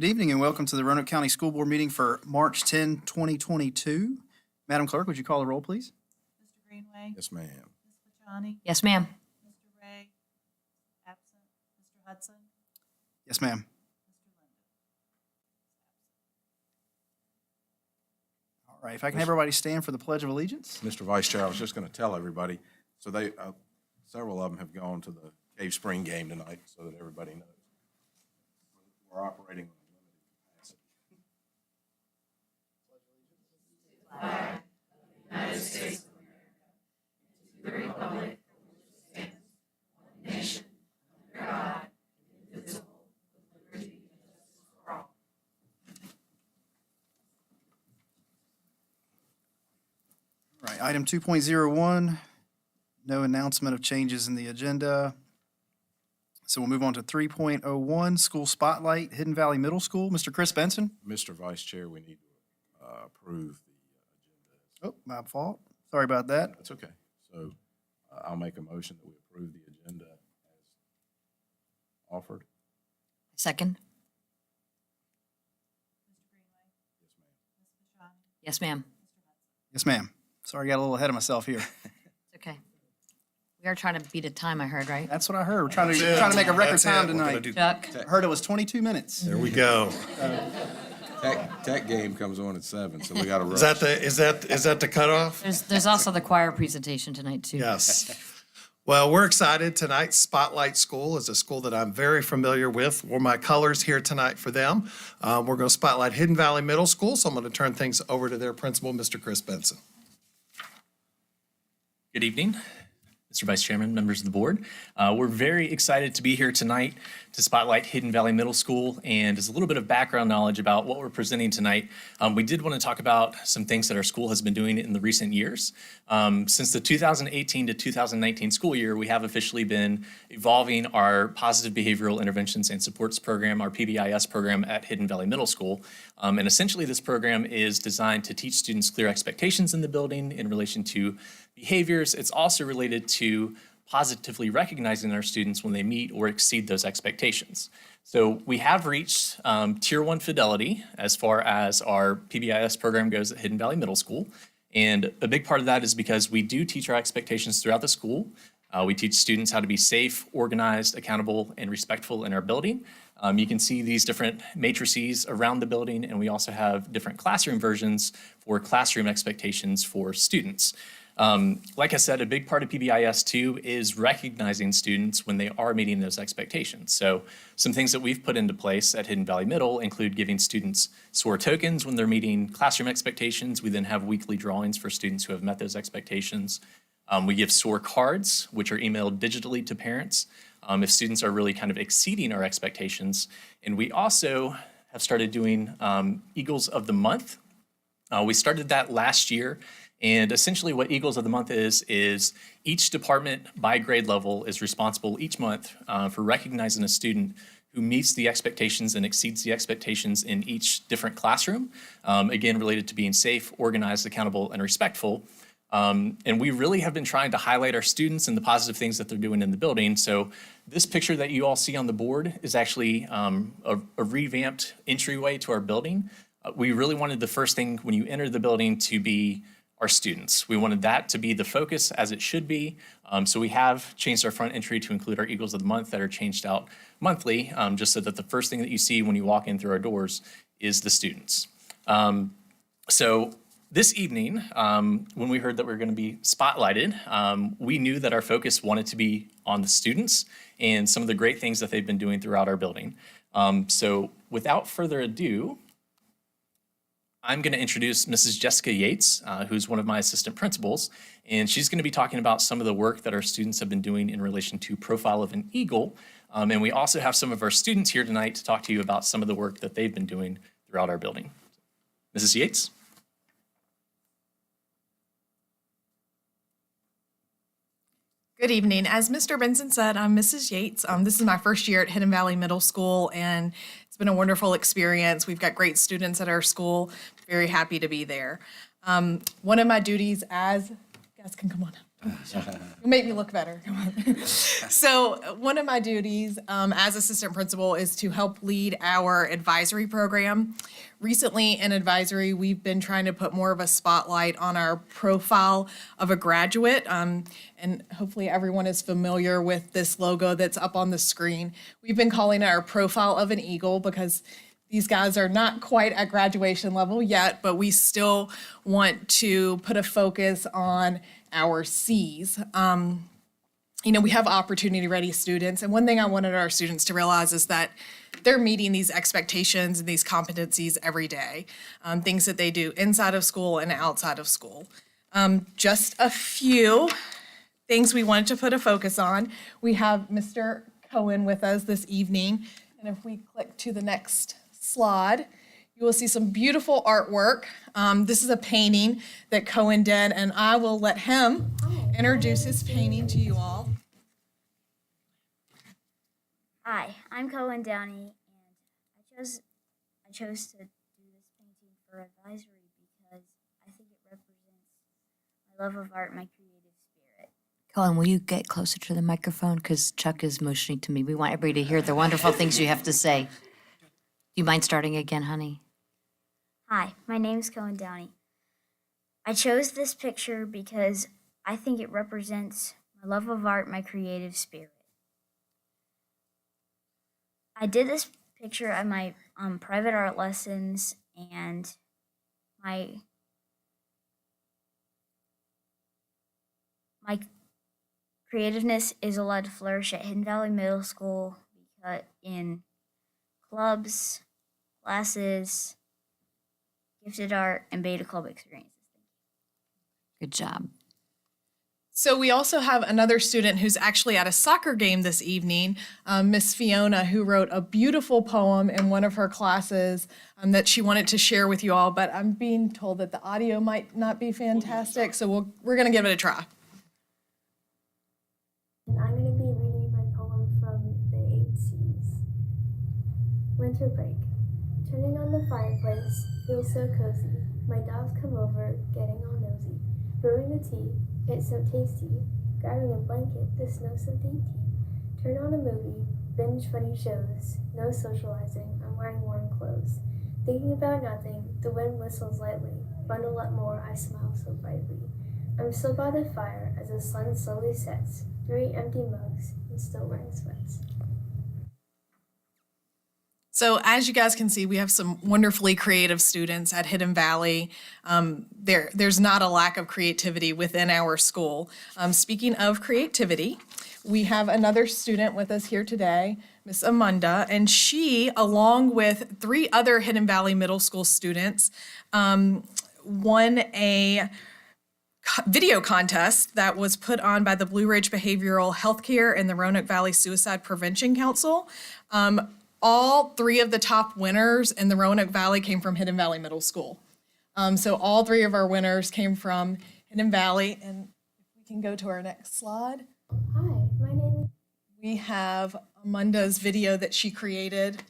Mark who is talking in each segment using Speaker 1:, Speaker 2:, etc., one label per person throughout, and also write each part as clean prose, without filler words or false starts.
Speaker 1: Good evening and welcome to the Roanoke County School Board meeting for March 10, 2022. Madam Clerk, would you call the roll, please?
Speaker 2: Mr. Greenway?
Speaker 3: Yes, ma'am.
Speaker 2: Ms. Fajani?
Speaker 4: Yes, ma'am.
Speaker 2: Mr. Ray? Absent. Mr. Hudson?
Speaker 1: Yes, ma'am.
Speaker 2: Mr. Linden?
Speaker 1: All right, if I can have everybody stand for the Pledge of Allegiance.
Speaker 3: Mr. Vice Chair, I was just going to tell everybody, so several of them have gone to the Cave Spring game tonight, so that everybody knows. We're operating on a limited capacity.
Speaker 1: All right, item 2.01, no announcement of changes in the agenda. So we'll move on to 3.01, School Spotlight, Hidden Valley Middle School. Mr. Chris Benson.
Speaker 3: Mr. Vice Chair, we need to approve the agenda.
Speaker 1: Oh, my fault. Sorry about that.
Speaker 3: That's okay. So I'll make a motion that we approve the agenda as offered.
Speaker 4: Second.
Speaker 2: Mr. Greenway?
Speaker 3: Yes, ma'am.
Speaker 2: Ms. Fajani?
Speaker 4: Yes, ma'am.
Speaker 2: Mr. Hudson?
Speaker 1: Yes, ma'am. Sorry, I got a little ahead of myself here.
Speaker 4: It's okay. We are trying to beat a time, I heard, right?
Speaker 1: That's what I heard. We're trying to make a record
Speaker 5: That's it.
Speaker 1: time
Speaker 5: We're gonna
Speaker 1: tonight.
Speaker 5: do-
Speaker 4: Chuck?
Speaker 1: Heard it was 22 minutes.
Speaker 5: There we go.
Speaker 3: Tech game comes on at 7, so we got to rush.
Speaker 5: Is that the cutoff?
Speaker 4: There's also the choir presentation tonight, too.
Speaker 5: Yes. Well, we're excited. Tonight's Spotlight School is a school that I'm very familiar with. Wore my colors here tonight for them. We're going to spotlight Hidden Valley Middle School, so I'm going to turn things over to their principal, Mr. Chris Benson.
Speaker 6: Good evening, Mr. Vice Chairman, members of the board. We're very excited to be here tonight to spotlight Hidden Valley Middle School. And as a little bit of background knowledge about what we're presenting tonight, we did want to talk about some things that our school has been doing in the recent years. Since the 2018 to 2019 school year, we have officially been evolving our Positive Behavioral Interventions and Supports program, our PBIS program at Hidden Valley Middle School. And essentially this program is designed to teach students clear expectations in the building in relation to behaviors. It's also related to positively recognizing our students when they meet or exceed those expectations. So we have reached Tier 1 fidelity as far as our PBIS program goes at Hidden Valley Middle School. And a big part of that is because we do teach our expectations throughout the school. We teach students how to be safe, organized, accountable, and respectful in our building. You can see these different matrices around the building, and we also have different classroom versions for classroom expectations for students. Like I said, a big part of PBIS too is recognizing students when they are meeting those expectations. So some things that we've put into place at Hidden Valley Middle include giving students SOAR tokens when they're meeting classroom expectations. We then have weekly drawings for students who have met those expectations. We give SOAR cards, which are emailed digitally to parents if students are really kind of exceeding our expectations. And we also have started doing Eagles of the Month. We started that last year. And essentially what Eagles of the Month is each department by grade level is responsible each month for recognizing a student who meets the expectations and exceeds the expectations in each different classroom, again, related to being safe, organized, accountable, and respectful. And we really have been trying to highlight our students and the positive things that they're doing in the building. So this picture that you all see on the board is actually a revamped entryway to our building. We really wanted the first thing when you enter the building to be our students. We wanted that to be the focus as it should be. So we have changed our front entry to include our Eagles of the Month that are changed out monthly, just so that the first thing that you see when you walk in through our doors is the students. So this evening, when we heard that we were going to be spotlighted, we knew that our focus wanted to be on the students and some of the great things that they've been doing throughout our building. So without further ado, I'm going to introduce Mrs. Jessica Yates, who's one of my assistant principals, and she's going to be talking about some of the work that our students have been doing in relation to Profile of an Eagle. And we also have some of our students here tonight to talk to you about some of the work that they've been doing throughout our building. Mrs. Yates?
Speaker 7: Good evening. As Mr. Benson said, I'm Mrs. Yates. This is my first year at Hidden Valley Middle School, and it's been a wonderful experience. We've got great students at our school. Very happy to be there. One of my duties as, you guys can come on up. You make me look better. Come on. So one of my duties as assistant principal is to help lead our advisory program. Recently in advisory, we've been trying to put more of a spotlight on our profile of a graduate. And hopefully everyone is familiar with this logo that's up on the screen. We've been calling it our profile of an eagle because these guys are not quite at graduation level yet, but we still want to put a focus on our C's. We have opportunity-ready students, and one thing I wanted our students to realize is that they're meeting these expectations and these competencies every day, things that they do inside of school and outside of school. Just a few things we wanted to put a focus on. We have Mr. Cohen with us this evening, and if we click to the next slide, you will see some beautiful artwork. This is a painting that Cohen did, and I will let him introduce his painting to you all.
Speaker 8: Hi, I'm Cohen Downey, and I chose to do this painting for advisory because I think it represents my love of art and my creative spirit.
Speaker 4: Colin, will you get closer to the microphone? Because Chuck is motioning to me. We want everybody to hear the wonderful things you have to say. Do you mind starting again, honey?
Speaker 8: Hi, my name is Cohen Downey. I chose this picture because I think it represents my love of art and my creative spirit. I did this picture at my private art lessons, and my creativeness is allowed to flourish at Hidden Valley Middle School in clubs, classes, gifted art, and beta club experiences.
Speaker 4: Good job.
Speaker 7: So we also have another student who's actually at a soccer game this evening, Miss Fiona, who wrote a beautiful poem in one of her classes that she wanted to share with you all, but I'm being told that the audio might not be fantastic, so we're going to give it a try.
Speaker 9: And I'm going to be reading my poem from the 8 C's. Winter break. Turning on the fireplace feels so cozy. My dogs come over, getting all nosy. Brewing the tea, it's so tasty. Grabbing a blanket, the snow so dainty. Turn on a movie, binge funny shows. No socializing, I'm wearing warm clothes. Thinking about nothing, the wind whistles lightly. Bundle up more, I smile so brightly. I'm still by the fire as the sun slowly sets. 3 empty mugs and still wearing sweats.
Speaker 7: So as you guys can see, we have some wonderfully creative students at Hidden Valley. There's not a lack of creativity within our school. Speaking of creativity, we have another student with us here today, Miss Amanda, and she, along with 3 other Hidden Valley Middle School students, won a video contest that was put on by the Blue Ridge Behavioral Healthcare and the Roanoke Valley Suicide Prevention Council. All 3 of the top winners in the Roanoke Valley came from Hidden Valley Middle School. So all 3 of our winners came from Hidden Valley. And if we can go to our next slide.
Speaker 9: Hi, my name is...
Speaker 7: We have Amanda's video that she created.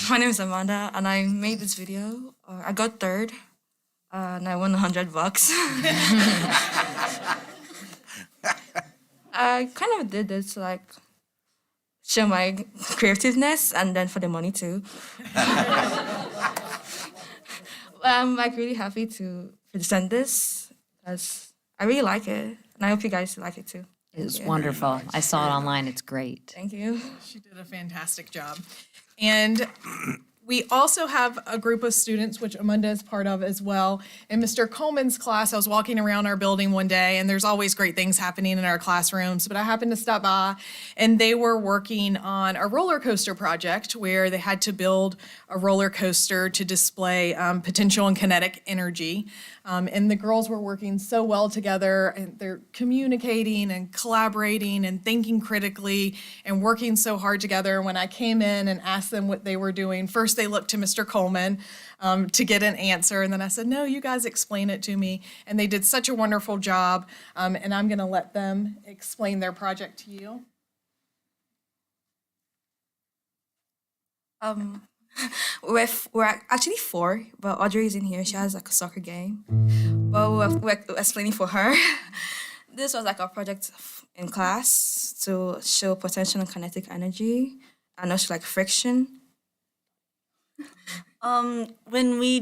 Speaker 10: My name is Amanda, and I made this video. I got 3rd, and I won $100. I kind of did this to show my creativeness, and then for the money too. I'm really happy to present this because I really like it, and I hope you guys like it too.
Speaker 4: It was wonderful. I saw it online. It's great.
Speaker 10: Thank you.
Speaker 7: She did a fantastic job. And We also have a group of students, which Amanda is part of as well. In Mr. Coleman's class, I was walking around our building one day, and there's always great things happening in our classrooms, but I happened to stop by, and they were working on a roller coaster project where they had to build a roller coaster to display potential and kinetic energy. And the girls were working so well together, and they're communicating and collaborating and thinking critically and working so hard together. When I came in and asked them what they were doing, first they looked to Mr. Coleman to get an answer, and then I said, no, you guys explain it to me. And they did such a wonderful job, and I'm gonna let them explain their project to you.
Speaker 10: We're actually four, but Audrey isn't here. She has like a soccer game. But we're explaining for her. This was like our project in class to show potential and kinetic energy and also like friction.
Speaker 2: When we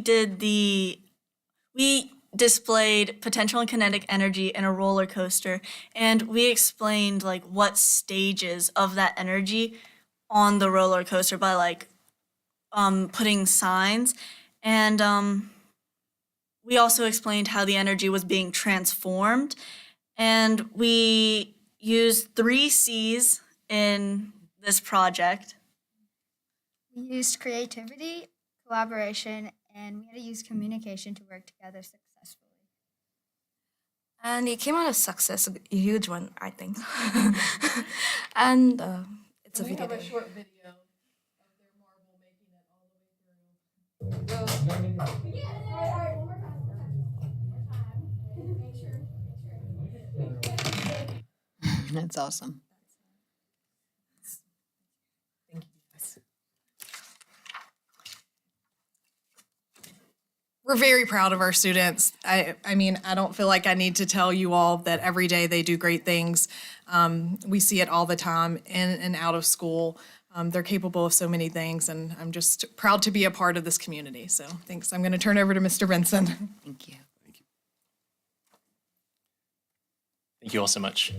Speaker 2: displayed potential and kinetic energy in a roller coaster, and we explained like what stages of that energy on the roller coaster by like putting signs, and we also explained how the energy was being transformed, and we used 3 C's in this project.
Speaker 9: We used creativity, collaboration, and we had to use communication to work together successfully.
Speaker 10: And it came out a success, a huge one, I think. And it's a
Speaker 7: We
Speaker 10: video.
Speaker 7: have a short video of their marble making it all the way through.
Speaker 4: That's awesome.
Speaker 7: We're very proud of our students. I mean, I don't feel like I need to tell you all that every day they do great things. We see it all the time in and out of school. They're capable of so many things, and I'm just proud to be a part of this community. So thanks. I'm going to turn over to Mr. Benson.
Speaker 4: Thank you.
Speaker 6: Thank you all so much.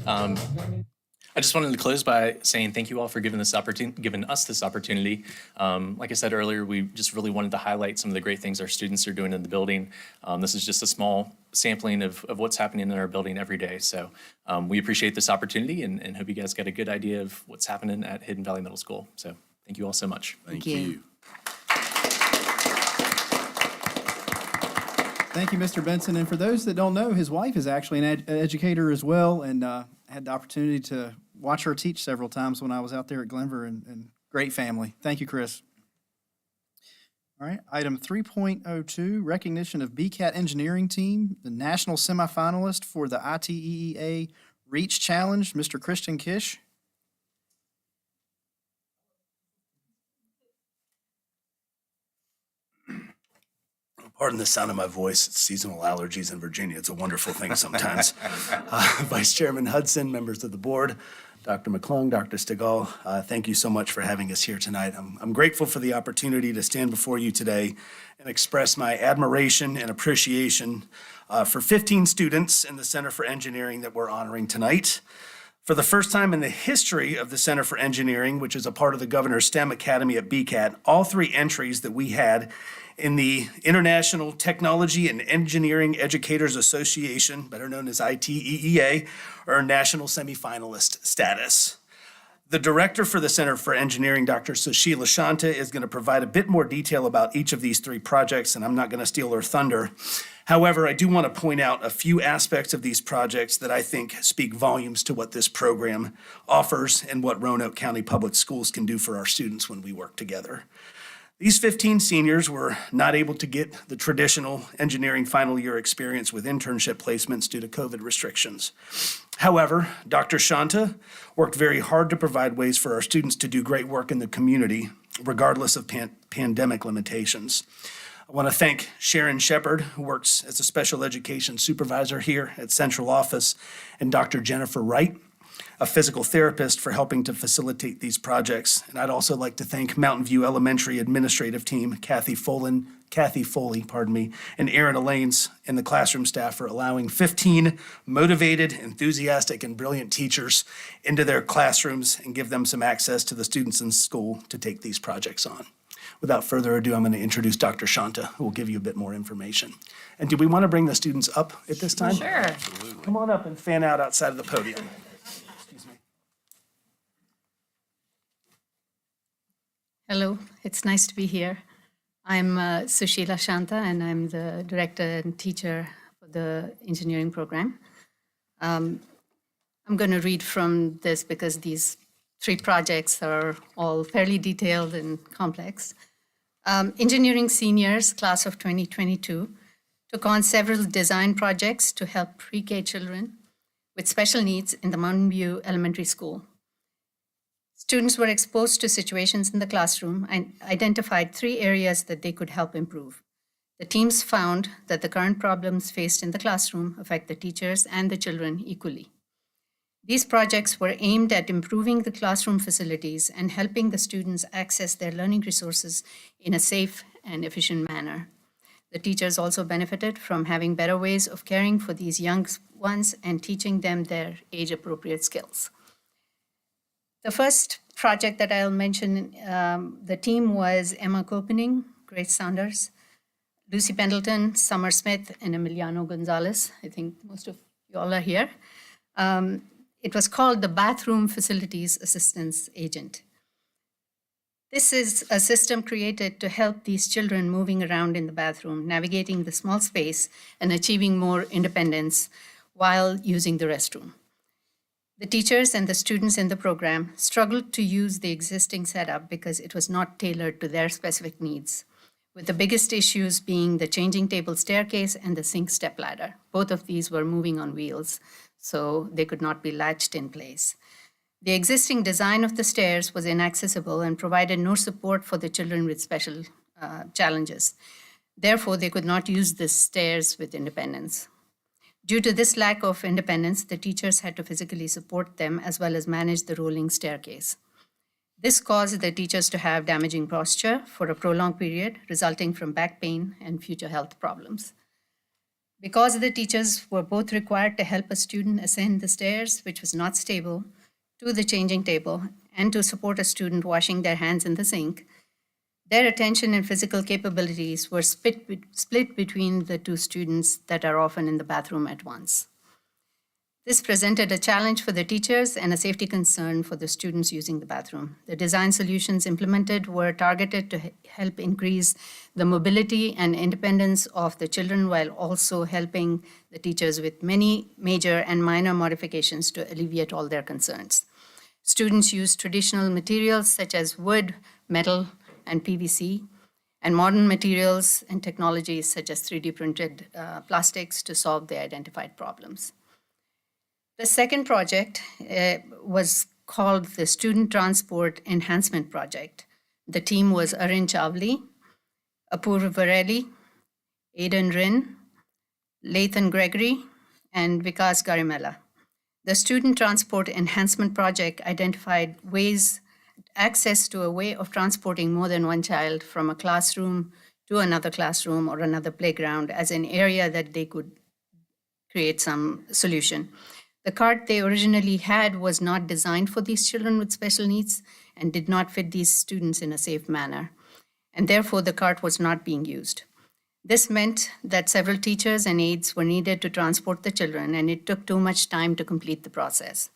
Speaker 6: I just wanted to close by saying thank you all for giving us this opportunity. Like I said earlier, we just really wanted to highlight some of the great things our students are doing in the building. This is just a small sampling of what's happening in our building every day. So we appreciate this opportunity and hope you guys get a good idea of what's happening at Hidden Valley Middle School. So thank you all so much.
Speaker 1: Thank you, Mr. Benson. And for those that don't know, his wife is actually an educator as well, and had the opportunity to watch her teach several times when I was out there at Glenver, and great family. Thank you, Chris. All right, item 3.02, recognition of BCAT engineering team, the national semifinalist for the ITEEA Reach Challenge, Mr. Christian Kish.
Speaker 11: Pardon the sound of my voice. It's seasonal allergies in Virginia. It's a wonderful thing sometimes. Vice Chairman Hudson, members of the board, Dr. McClung, Dr. Stegall, thank you so much for having us here tonight. I'm grateful for the opportunity to stand before you today and express my admiration and appreciation for 15 students in the Center for Engineering that we're honoring tonight. For the first time in the history of the Center for Engineering, which is a part of the Governor's STEM Academy at BCAT, all 3 entries that we had in the International Technology and Engineering Educators Association, better known as ITEEA, are national semifinalist status. The director for the Center for Engineering, Dr. Sushila Shanta, is going to provide a bit more detail about each of these 3 projects, and I'm not going to steal her thunder. However, I do want to point out a few aspects of these projects that I think speak volumes to what this program offers and what Roanoke County Public Schools can do for our students when we work together. These 15 seniors were not able to get the traditional engineering final year experience with internship placements due to COVID restrictions. However, Dr. Shanta worked very hard to provide ways for our students to do great work in the community, regardless of pandemic limitations. I want to thank Sharon Shepard, who works as a special education supervisor here at Central Office, and Dr. Jennifer Wright, a physical therapist, for helping to facilitate these projects. And I'd also like to thank Mountain View Elementary administrative team, Kathy Foley, and Erin Alaines, and the classroom staff for allowing 15 motivated, enthusiastic, and brilliant teachers into their classrooms and give them some access to the students in school to take these projects on. Without further ado, I'm going to introduce Dr. Shanta, who will give you a bit more information. And do we want to bring the students up at this time?
Speaker 4: Sure.
Speaker 11: Come on up and fan out outside of the podium. Excuse me.
Speaker 12: Hello, it's nice to be here. I'm Sushila Shanta, and I'm the director and teacher for the engineering program. I'm going to read from this because these 3 projects are all fairly detailed and complex. Engineering seniors, class of 2022, took on several design projects to help pre-K children with special needs in the Mountain View Elementary School. Students were exposed to situations in the classroom and identified 3 areas that they could help improve. The teams found that the current problems faced in the classroom affect the teachers and the children equally. These projects were aimed at improving the classroom facilities and helping the students access their learning resources in a safe and efficient manner. The teachers also benefited from having better ways of caring for these young ones and teaching them their age-appropriate skills. The first project that I'll mention, the team was Emma Copening, Grace Saunders, Lucy Pendleton, Summer Smith, and Emiliano Gonzalez. I think most of you all are here. It was called the Bathroom Facilities Assistance Agent. This is a system created to help these children moving around in the bathroom, navigating the small space and achieving more independence while using the restroom. The teachers and the students in the program struggled to use the existing setup because it was not tailored to their specific needs, with the biggest issues being the changing table staircase and the sink stepladder. Both of these were moving on wheels, so they could not be latched in place. The existing design of the stairs was inaccessible and provided no support for the children with special challenges. Therefore, they could not use the stairs with independence. Due to this lack of independence, the teachers had to physically support them as well as manage the rolling staircase. This caused the teachers to have damaging posture for a prolonged period, resulting from back pain and future health problems. Because the teachers were both required to help a student ascend the stairs, which was not stable, to the changing table, and to support a student washing their hands in the sink, their attention and physical capabilities were split between the 2 students that are often in the bathroom at once. This presented a challenge for the teachers and a safety concern for the students using the bathroom. The design solutions implemented were targeted to help increase the mobility and independence of the children while also helping the teachers with many major and minor modifications to alleviate all their concerns. Students used traditional materials such as wood, metal, and PVC, and modern materials and technologies such as 3D printed plastics to solve the identified problems. The second project was called the Student Transport Enhancement Project. The team was Arun Chavli, Apurva Vareli, Aidan Rin, Lathan Gregory, and Vikas Garimella. The Student Transport Enhancement Project identified access to a way of transporting more than one child from a classroom to another classroom or another playground as an area that they could create some solution. The cart they originally had was not designed for these children with special needs and did not fit these students in a safe manner, and therefore the cart was not being used. This meant that several teachers and aides were needed to transport the children, and it took too much time to complete the process.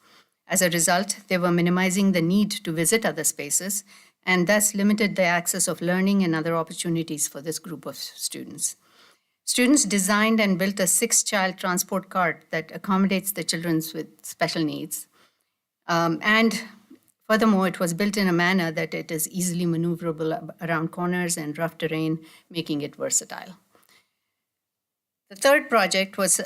Speaker 12: As a result, they were minimizing the need to visit other spaces and thus limited the access of learning and other opportunities for this group of students. Students designed and built a 6-child transport cart that accommodates the children with special needs. And furthermore, it was built in a manner that it is easily maneuverable around corners and rough terrain, making it versatile. The third project was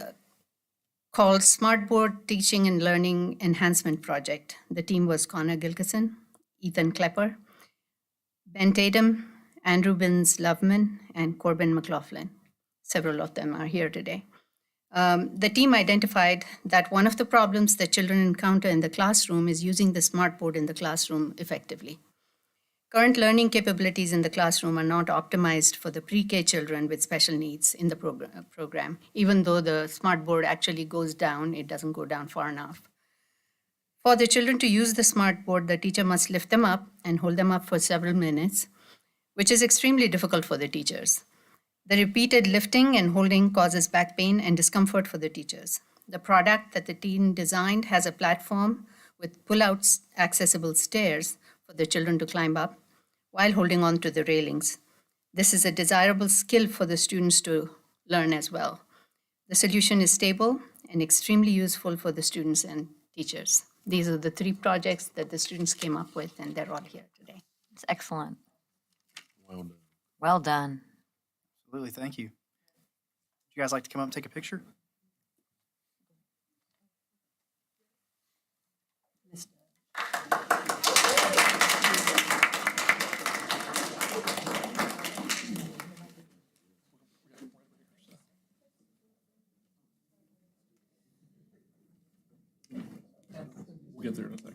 Speaker 12: called Smartboard Teaching and Learning Enhancement Project. The team was Connor Gilkison, Ethan Klepper, Ben Tatum, Andrew Binns Loveman, and Corbin McLaughlin. Several of them are here today. The team identified that one of the problems that children encounter in the classroom is using the smartboard in the classroom effectively. Current learning capabilities in the classroom are not optimized for the pre-K children with special needs in the program. Even though the smartboard actually goes down, it doesn't go down far enough. For the children to use the smartboard, the teacher must lift them up and hold them up for several minutes, which is extremely difficult for the teachers. The repeated lifting and holding causes back pain and discomfort for the teachers. The product that the team designed has a platform with pull-out accessible stairs for the children to climb up while holding on to the railings. This is a desirable skill for the students to learn as well. The solution is stable and extremely useful for the students and teachers. These are the 3 projects that the students came up with, and they're all here today.
Speaker 4: It's excellent.
Speaker 3: Well done.
Speaker 4: Well done.
Speaker 1: Absolutely, thank you. Would you guys like to come up and take a picture?
Speaker 6: We'll get there in a second.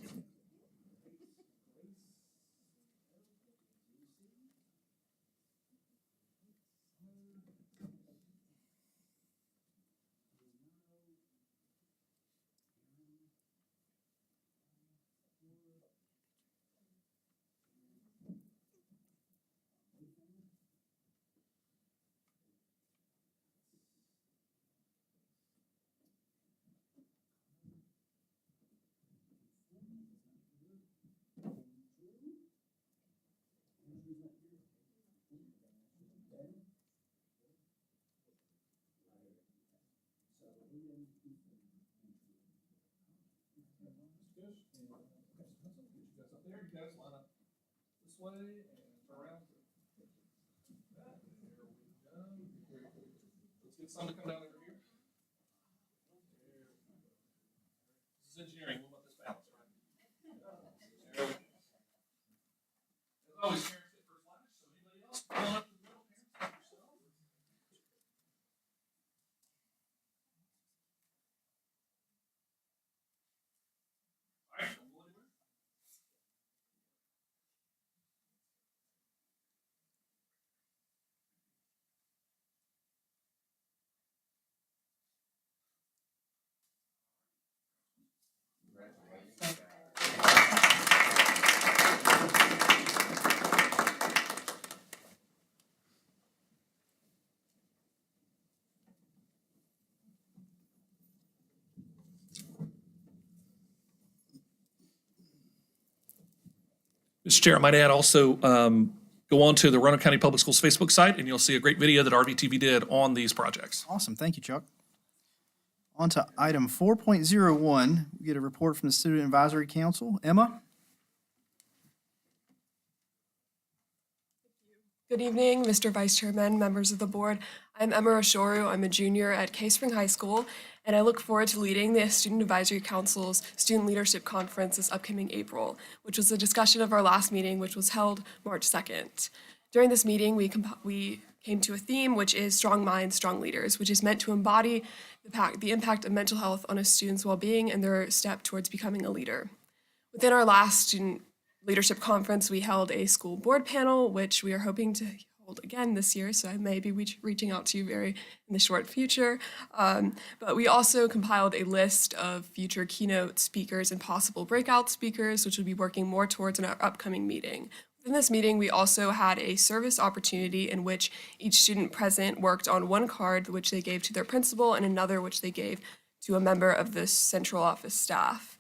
Speaker 6: Let's get some to come down over here. This is engineering. We'll let this balance, right? There we go. As always, parents get first flash, so anybody else going up to the middle, parents, help yourself. All right, don't go anywhere. Mr. Chair, I might add also, go on to the Roanoke County Public Schools Facebook site, and you'll see a great video that RVTV did on these projects.
Speaker 1: Awesome, thank you, Chuck. On to item 4.01, we get a report from the Student Advisory Council. Emma?
Speaker 13: Good evening, Mr. Vice Chairman, members of the board. I'm Emma Rashoru. I'm a junior at Cave Spring High School, and I look forward to leading the Student Advisory Council's Student Leadership Conference this upcoming April, which was a discussion of our last meeting, which was held March 2nd. During this meeting, we came to a theme, which is Strong Minds, Strong Leaders, which is meant to embody the impact of mental health on a student's well-being and their step towards becoming a leader. Within our last Student Leadership Conference, we held a school board panel, which we are hoping to hold again this year, so I may be reaching out to you in the short future. But we also compiled a list of future keynote speakers and possible breakout speakers, which will be working more towards an upcoming meeting. In this meeting, we also had a service opportunity in which each student present worked on one card, which they gave to their principal, and another which they gave to a member of the central office staff.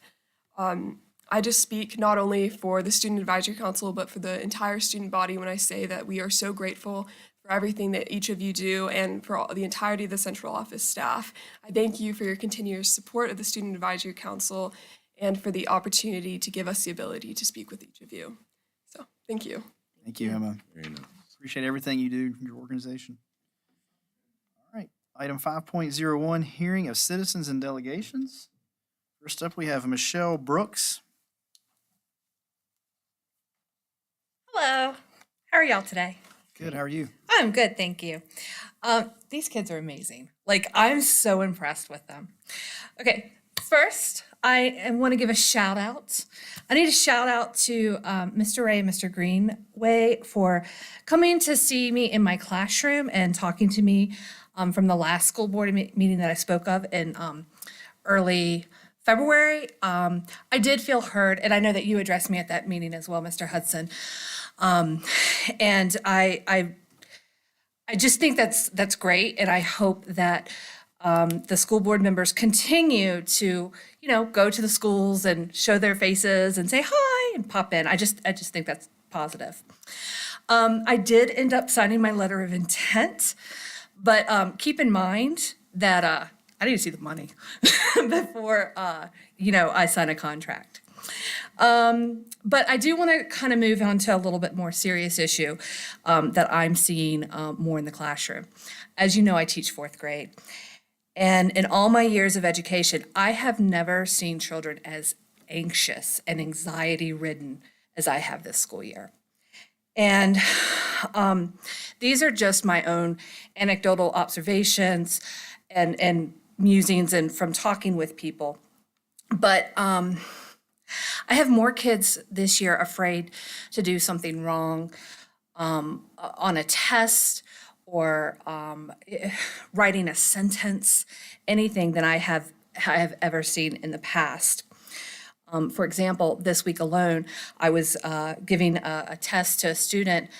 Speaker 13: I just speak not only for the Student Advisory Council, but for the entire student body when I say that we are so grateful for everything that each of you do and for the entirety of the central office staff. I thank you for your continuous support of the Student Advisory Council and for the opportunity to give us the ability to speak with each of you. So, thank you.
Speaker 1: Thank you, Emma.
Speaker 3: Very nice.
Speaker 1: Appreciate everything you do in your organization. All right, item 5.01, hearing of citizens and delegations. First up, we have Michelle Brooks.
Speaker 14: Hello. How are y'all today?
Speaker 1: Good, how are you?
Speaker 14: I'm good, thank you. These kids are amazing. Like, I'm so impressed with them. Okay, first, I want to give a shout out. I need a shout out to Mr. Ray and Mr. Greenway for coming to see me in my classroom and talking to me from the last school board meeting that I spoke of in early February. I did feel heard, and I know that you addressed me at that meeting as well, Mr. Hudson. And I just think that's great, and I hope that the school board members continue to, go to the schools and show their faces and say hi and pop in. I just think that's positive. I did end up signing my letter of intent, but keep in mind that I need to see the money before I sign a contract. But I do want to kind of move on to a little bit more serious issue that I'm seeing more in the classroom. As you know, I teach fourth grade. And in all my years of education, I have never seen children as anxious and anxiety-ridden as I have this school year. And these are just my own anecdotal observations and musings and from talking with people. But I have more kids this year afraid to do something wrong on a test or writing a sentence, anything than I have ever seen in the past. For example, this week alone, I was giving a test to a student,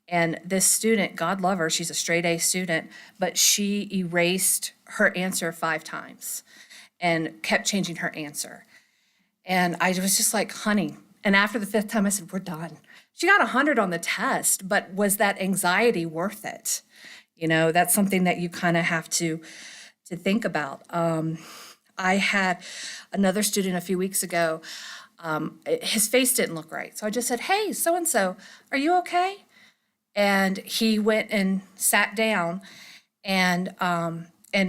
Speaker 14: and this student, God love her, she's a straight A student, but she erased her answer 5 times and kept changing her answer. And I was just like, honey. And after the 5th time, I said, we're done. She got 100 on the test, but was that anxiety worth it? That's something that you kind of have to think about. I had another student a few weeks ago. His face didn't look right. So I just said, hey, so-and-so, are you okay? And he went and sat down and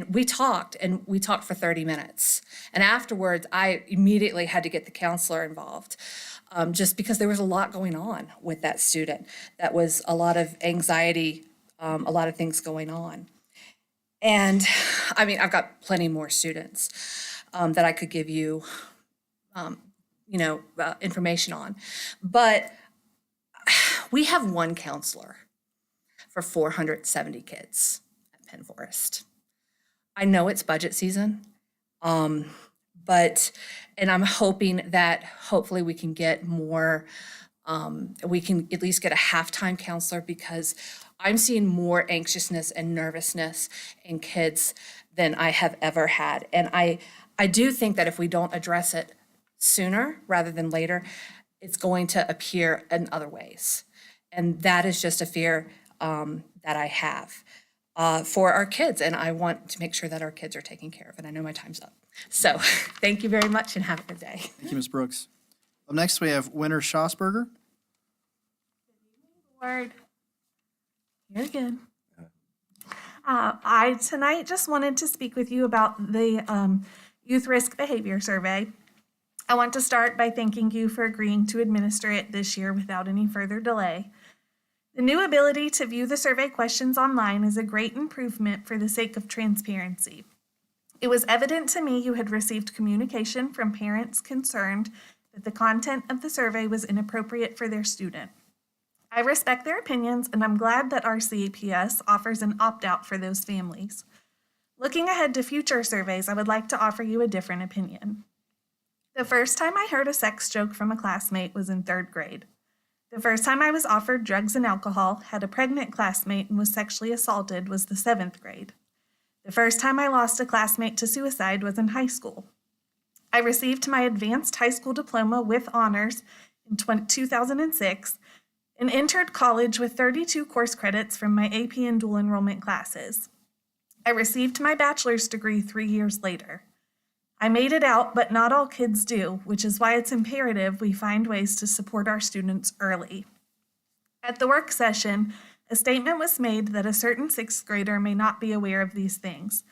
Speaker 14: we talked for 30 minutes. And afterwards, I immediately had to get the counselor involved, just because there was a lot going on with that student. That was a lot of anxiety, a lot of things going on. And I mean, I've got plenty more students that I could give you, information on. But we have one counselor for 470 kids at Penn Forest. I know it's budget season, and I'm hoping that hopefully we can get more, we can at least get a half-time counselor, because I'm seeing more anxiousness and nervousness in kids than I have ever had. And I do think that if we don't address it sooner rather than later, it's going to appear in other ways. And that is just a fear that I have for our kids. And I want to make sure that our kids are taken care of. And I know my time's up. So thank you very much and have a good day.
Speaker 1: Thank you, Ms. Brooks. Up next, we have Winter Schosberger.
Speaker 15: Word. Here again. I tonight just wanted to speak with you about the Youth Risk Behavior Survey. I want to start by thanking you for agreeing to administer it this year without any further delay. The new ability to view the survey questions online is a great improvement for the sake of transparency. It was evident to me you had received communication from parents concerned that the content of the survey was inappropriate for their student. I respect their opinions, and I'm glad that our CAPS offers an opt-out for those families. Looking ahead to future surveys, I would like to offer you a different opinion. The first time I heard a sex joke from a classmate was in 3rd grade. The first time I was offered drugs and alcohol, had a pregnant classmate, and was sexually assaulted was the 7th grade. The first time I lost a classmate to suicide was in high school. I received my advanced high school diploma with honors in 2006 and entered college with 32 course credits from my AP and dual enrollment classes. I received my bachelor's degree 3 years later. I made it out, but not all kids do, which is why it's imperative we find ways to support our students early. At the work session, a statement was made that a certain 6th grader may not be aware of these things.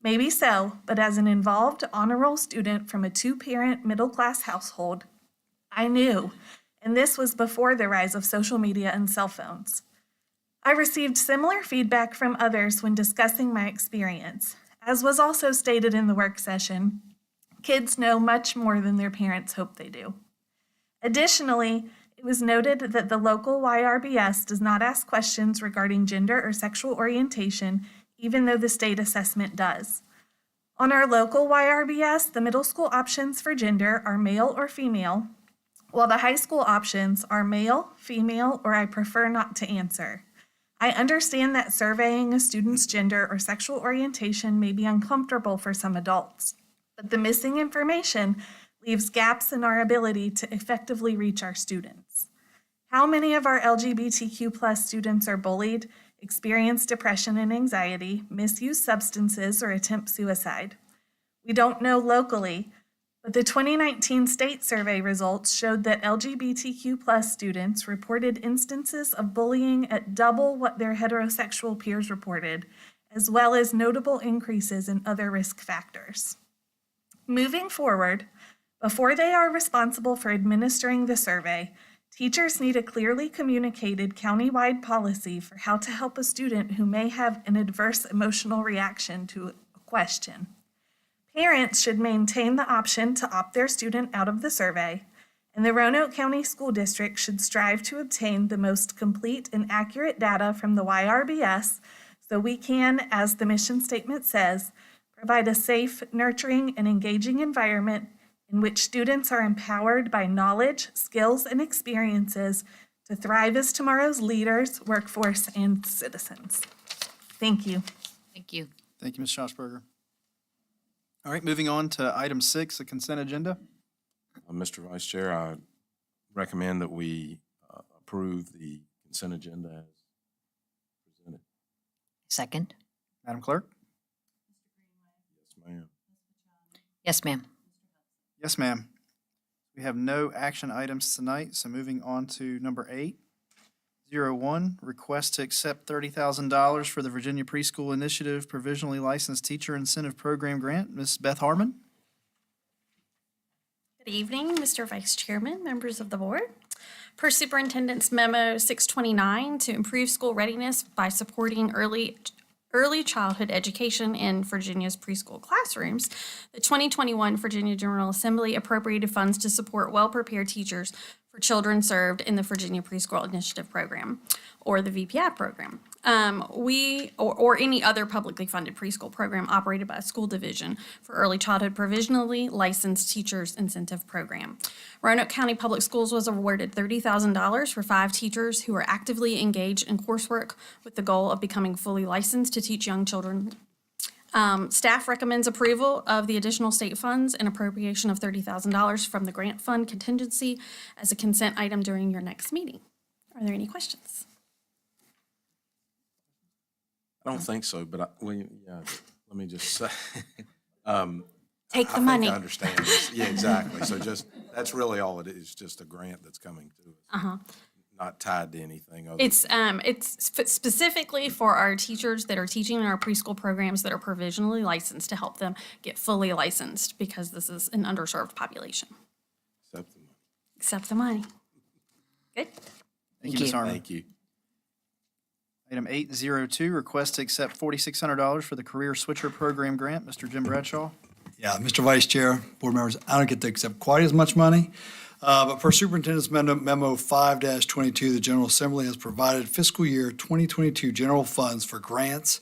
Speaker 15: Maybe so, but as an involved honor roll student from a 2-parent middle-class household, I knew, and this was before the rise of social media and cell phones. I received similar feedback from others when discussing my experience. As was also stated in the work session, kids know much more than their parents hope they do. Additionally, it was noted that the local YRBS does not ask questions regarding gender or sexual orientation, even though the state assessment does. On our local YRBS, the middle school options for gender are male or female, while the high school options are male, female, or I prefer not to answer. I understand that surveying a student's gender or sexual orientation may be uncomfortable for some adults, but the missing information leaves gaps in our ability to effectively reach our students. How many of our LGBTQ+ students are bullied, experience depression and anxiety, misuse substances, or attempt suicide? We don't know locally, but the 2019 state survey results showed that LGBTQ+ students reported instances of bullying at double what their heterosexual peers reported, as well as notable increases in other risk factors. Moving forward, before they are responsible for administering the survey, teachers need a clearly communicated countywide policy for how to help a student who may have an adverse emotional reaction to a question. Parents should maintain the option to opt their student out of the survey, and the Roanoke County School District should strive to obtain the most complete and accurate data from the YRBS so we can, as the mission statement says, provide a safe, nurturing, and engaging environment in which students are empowered by knowledge, skills, and experiences to thrive as tomorrow's leaders, workforce, and citizens. Thank you.
Speaker 4: Thank you.
Speaker 1: Thank you, Ms. Schossberger. All right, moving on to item 6, the consent agenda.
Speaker 3: Mr. Vice Chair, I recommend that we approve the consent agenda as presented.
Speaker 4: Second?
Speaker 1: Madam Clerk?
Speaker 3: Yes, ma'am.
Speaker 4: Yes, ma'am.
Speaker 1: Yes, ma'am. We have no action items tonight, so moving on to number 801, request to accept $30,000 for the Virginia Preschool Initiative Provisionally Licensed Teacher Incentive Program Grant. Ms. Beth Harmon?
Speaker 16: Good evening, Mr. Vice Chairman, members of the board. Per Superintendent's Memo 629, to improve school readiness by supporting early childhood education in Virginia's preschool classrooms, the 2021 Virginia General Assembly appropriated funds to support well-prepared teachers for children served in the Virginia Preschool Initiative Program, or the VPI program. Or any other publicly funded preschool program operated by a school division for early childhood provisionally licensed teachers incentive program. Roanoke County Public Schools was awarded $30,000 for 5 teachers who are actively engaged in coursework with the goal of becoming fully licensed to teach young children. Staff recommends approval of the additional state funds and appropriation of $30,000 from the grant fund contingency as a consent item during your next meeting. Are there any questions?
Speaker 3: I don't think so, but let me just say.
Speaker 16: Take the
Speaker 3: I
Speaker 16: money.
Speaker 3: think I understand this. Yeah, exactly. So that's really all it is, just a grant that's coming to us.
Speaker 16: Uh-huh.
Speaker 3: Not tied to anything other.
Speaker 16: It's specifically for our teachers that are teaching in our preschool programs that are provisionally licensed to help them get fully licensed because this is an underserved population.
Speaker 3: Accept the money.
Speaker 16: Accept the money. Good.
Speaker 1: Thank you, Ms. Harmon.
Speaker 3: Thank you.
Speaker 1: Item 802, request to accept $4,600 for the Career Switcher Program Grant. Mr. Jim Bradshaw?
Speaker 17: Yeah, Mr. Vice Chair, board members, I don't get to accept quite as much money, but per Superintendent's Memo 5-22, the General Assembly has provided fiscal year 2022 general funds for grants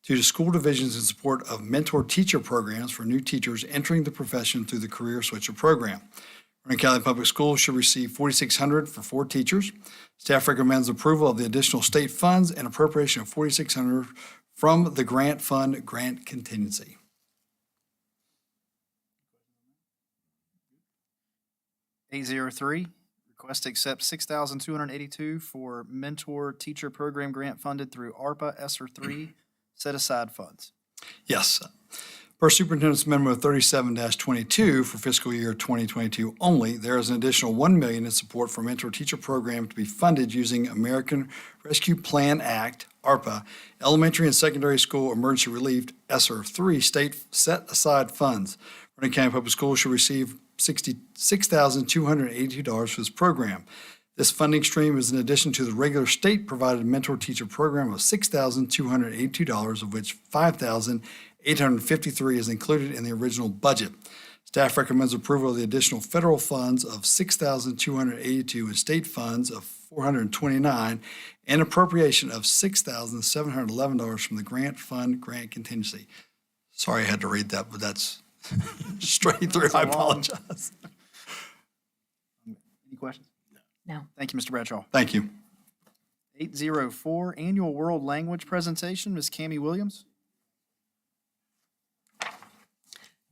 Speaker 17: to the school divisions in support of mentor teacher programs for new teachers entering the profession through the Career Switcher Program. Roanoke County Public Schools should receive $4,600 for 4 teachers. Staff recommends approval of the additional state funds and appropriation of $4,600 from the grant fund grant contingency.
Speaker 1: $803, request to accept $6,282 for mentor teacher program grant funded through ARPA ESSER 3 set aside funds.
Speaker 17: Yes. Per Superintendent's Memo 37-22 for fiscal year 2022 only, there is an additional $1 million in support for mentor teacher program to be funded using American Rescue Plan Act, ARPA, Elementary and Secondary School Emergency Relief, ESSER 3 state set aside funds. Roanoke County Public Schools should receive $66,282 for this program. This funding stream is in addition to the regular state-provided mentor teacher program of $6,282, of which $5,853 is included in the original budget. Staff recommends approval of the additional federal funds of $6,282 and state funds of $429 and appropriation of $6,711 from the grant fund grant contingency. Sorry I had to read that, but that's straight through. I apologize.
Speaker 1: Any questions?
Speaker 4: No.
Speaker 1: Thank you, Mr. Bradshaw.
Speaker 17: Thank you.
Speaker 1: 804, Annual World Language Presentation, Ms. Cammie Williams.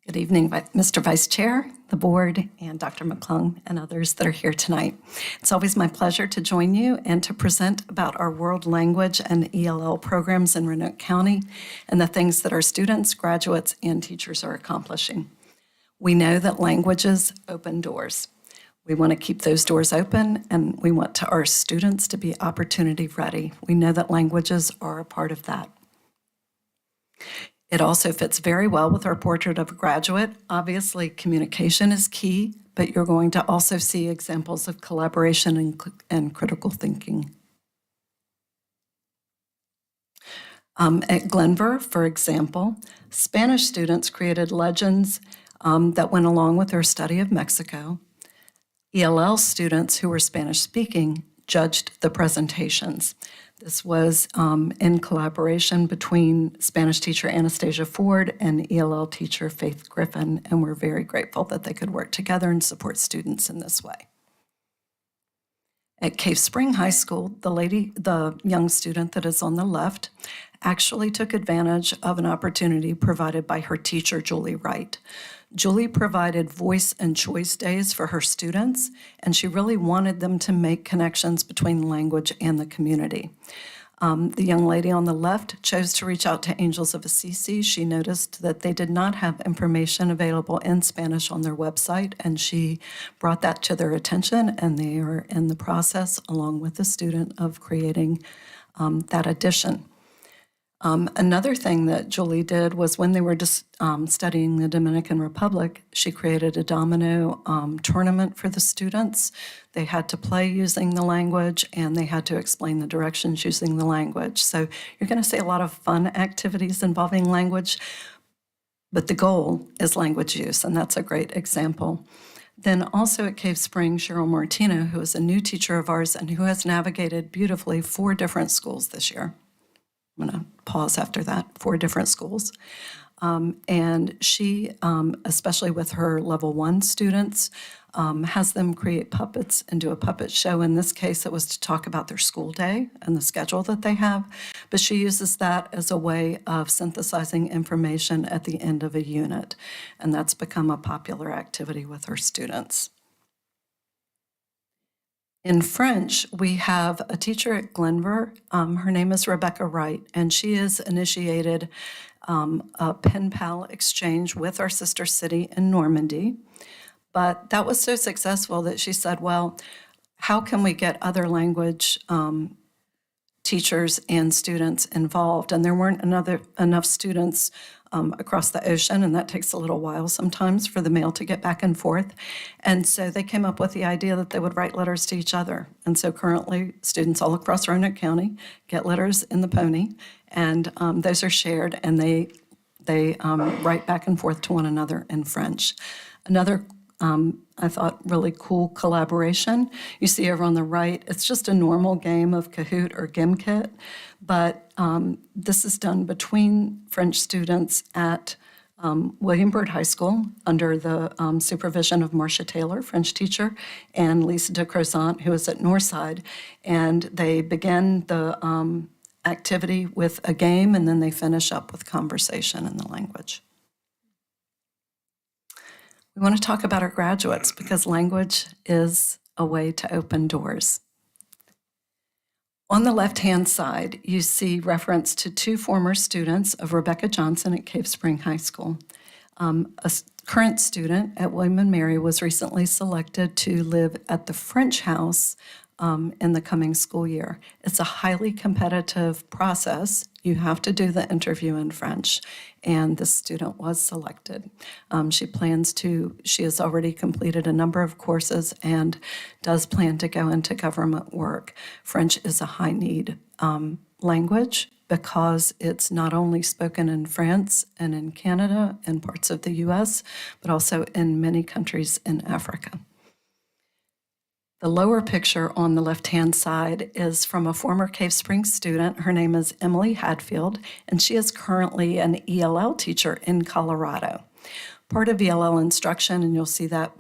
Speaker 18: Good evening, Mr. Vice Chair, the board, and Dr. McClung, and others that are here tonight. It's always my pleasure to join you and to present about our world language and ELL programs in Roanoke County and the things that our students, graduates, and teachers are accomplishing. We know that languages open doors. We want to keep those doors open, and we want our students to be opportunity ready. We know that languages are a part of that. It also fits very well with our portrait of a graduate. Obviously, communication is key, but you're going to also see examples of collaboration and critical thinking. At Glenver, for example, Spanish students created legends that went along with their study of Mexico. ELL students who were Spanish-speaking judged the presentations. This was in collaboration between Spanish teacher Anastasia Ford and ELL teacher Faith Griffin, and we're very grateful that they could work together and support students in this way. At Cave Spring High School, the young student that is on the left actually took advantage of an opportunity provided by her teacher, Julie Wright. Julie provided voice and choice days for her students, and she really wanted them to make connections between language and the community. The young lady on the left chose to reach out to Angels of Assisi. She noticed that they did not have information available in Spanish on their website, and she brought that to their attention, and they are in the process, along with the student, of creating that addition. Another thing that Julie did was when they were just studying the Dominican Republic, she created a domino tournament for the students. They had to play using the language, and they had to explain the directions using the language. So you're going to see a lot of fun activities involving language, but the goal is language use, and that's a great example. Then also at Cave Spring, Cheryl Martino, who is a new teacher of ours and who has navigated beautifully 4 different schools this year. I'm going to pause after that, 4 different schools. And she, especially with her level 1 students, has them create puppets and do a puppet show. In this case, it was to talk about their school day and the schedule that they have. But she uses that as a way of synthesizing information at the end of a unit. And that's become a popular activity with her students. In French, we have a teacher at Glenver. Her name is Rebecca Wright, and she has initiated a pen pal exchange with our sister city in Normandy. But that was so successful that she said, well, how can we get other language teachers and students involved? And there weren't enough students across the ocean, and that takes a little while sometimes for the mail to get back and forth. And so they came up with the idea that they would write letters to each other. And so currently, students all across Roanoke County get letters in the Pony, and those are shared, and they write back and forth to one another in French. Another I thought, really cool collaboration. You see over on the right, it's just a normal game of Kahoot or Gimkit, but this is done between French students at William Byrd High School under the supervision of Marcia Taylor, French teacher, and Lisa de Crozant, who is at Northside. And they begin the activity with a game, and then they finish up with conversation in the language. We want to talk about our graduates because language is a way to open doors. On the left-hand side, you see reference to 2 former students of Rebecca Johnson at Cave Spring High School. A current student at William & Mary was recently selected to live at the French house in the coming school year. It's a highly competitive process. You have to do the interview in French, and this student was selected. She has already completed a number of courses and does plan to go into government work. French is a high need language because it's not only spoken in France and in Canada and parts of the US, but also in many countries in Africa. The lower picture on the left-hand side is from a former Cave Springs student. Her name is Emily Hadfield, and she is currently an ELL teacher in Colorado. Part of ELL instruction, and you'll see that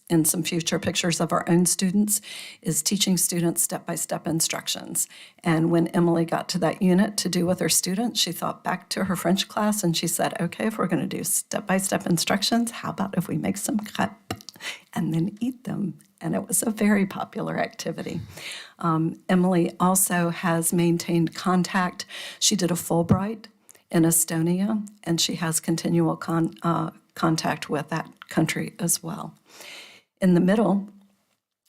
Speaker 18: in some future pictures of our own students, is teaching students step-by-step instructions. And when Emily got to that unit to do with her students, she thought back to her French class and she said, okay, if we're going to do step-by-step instructions, how about if we make some crêpes and then eat them? And it was a very popular activity. Emily also has maintained contact. She did a Fulbright in Estonia, and she has continual contact with that country as well. In the middle,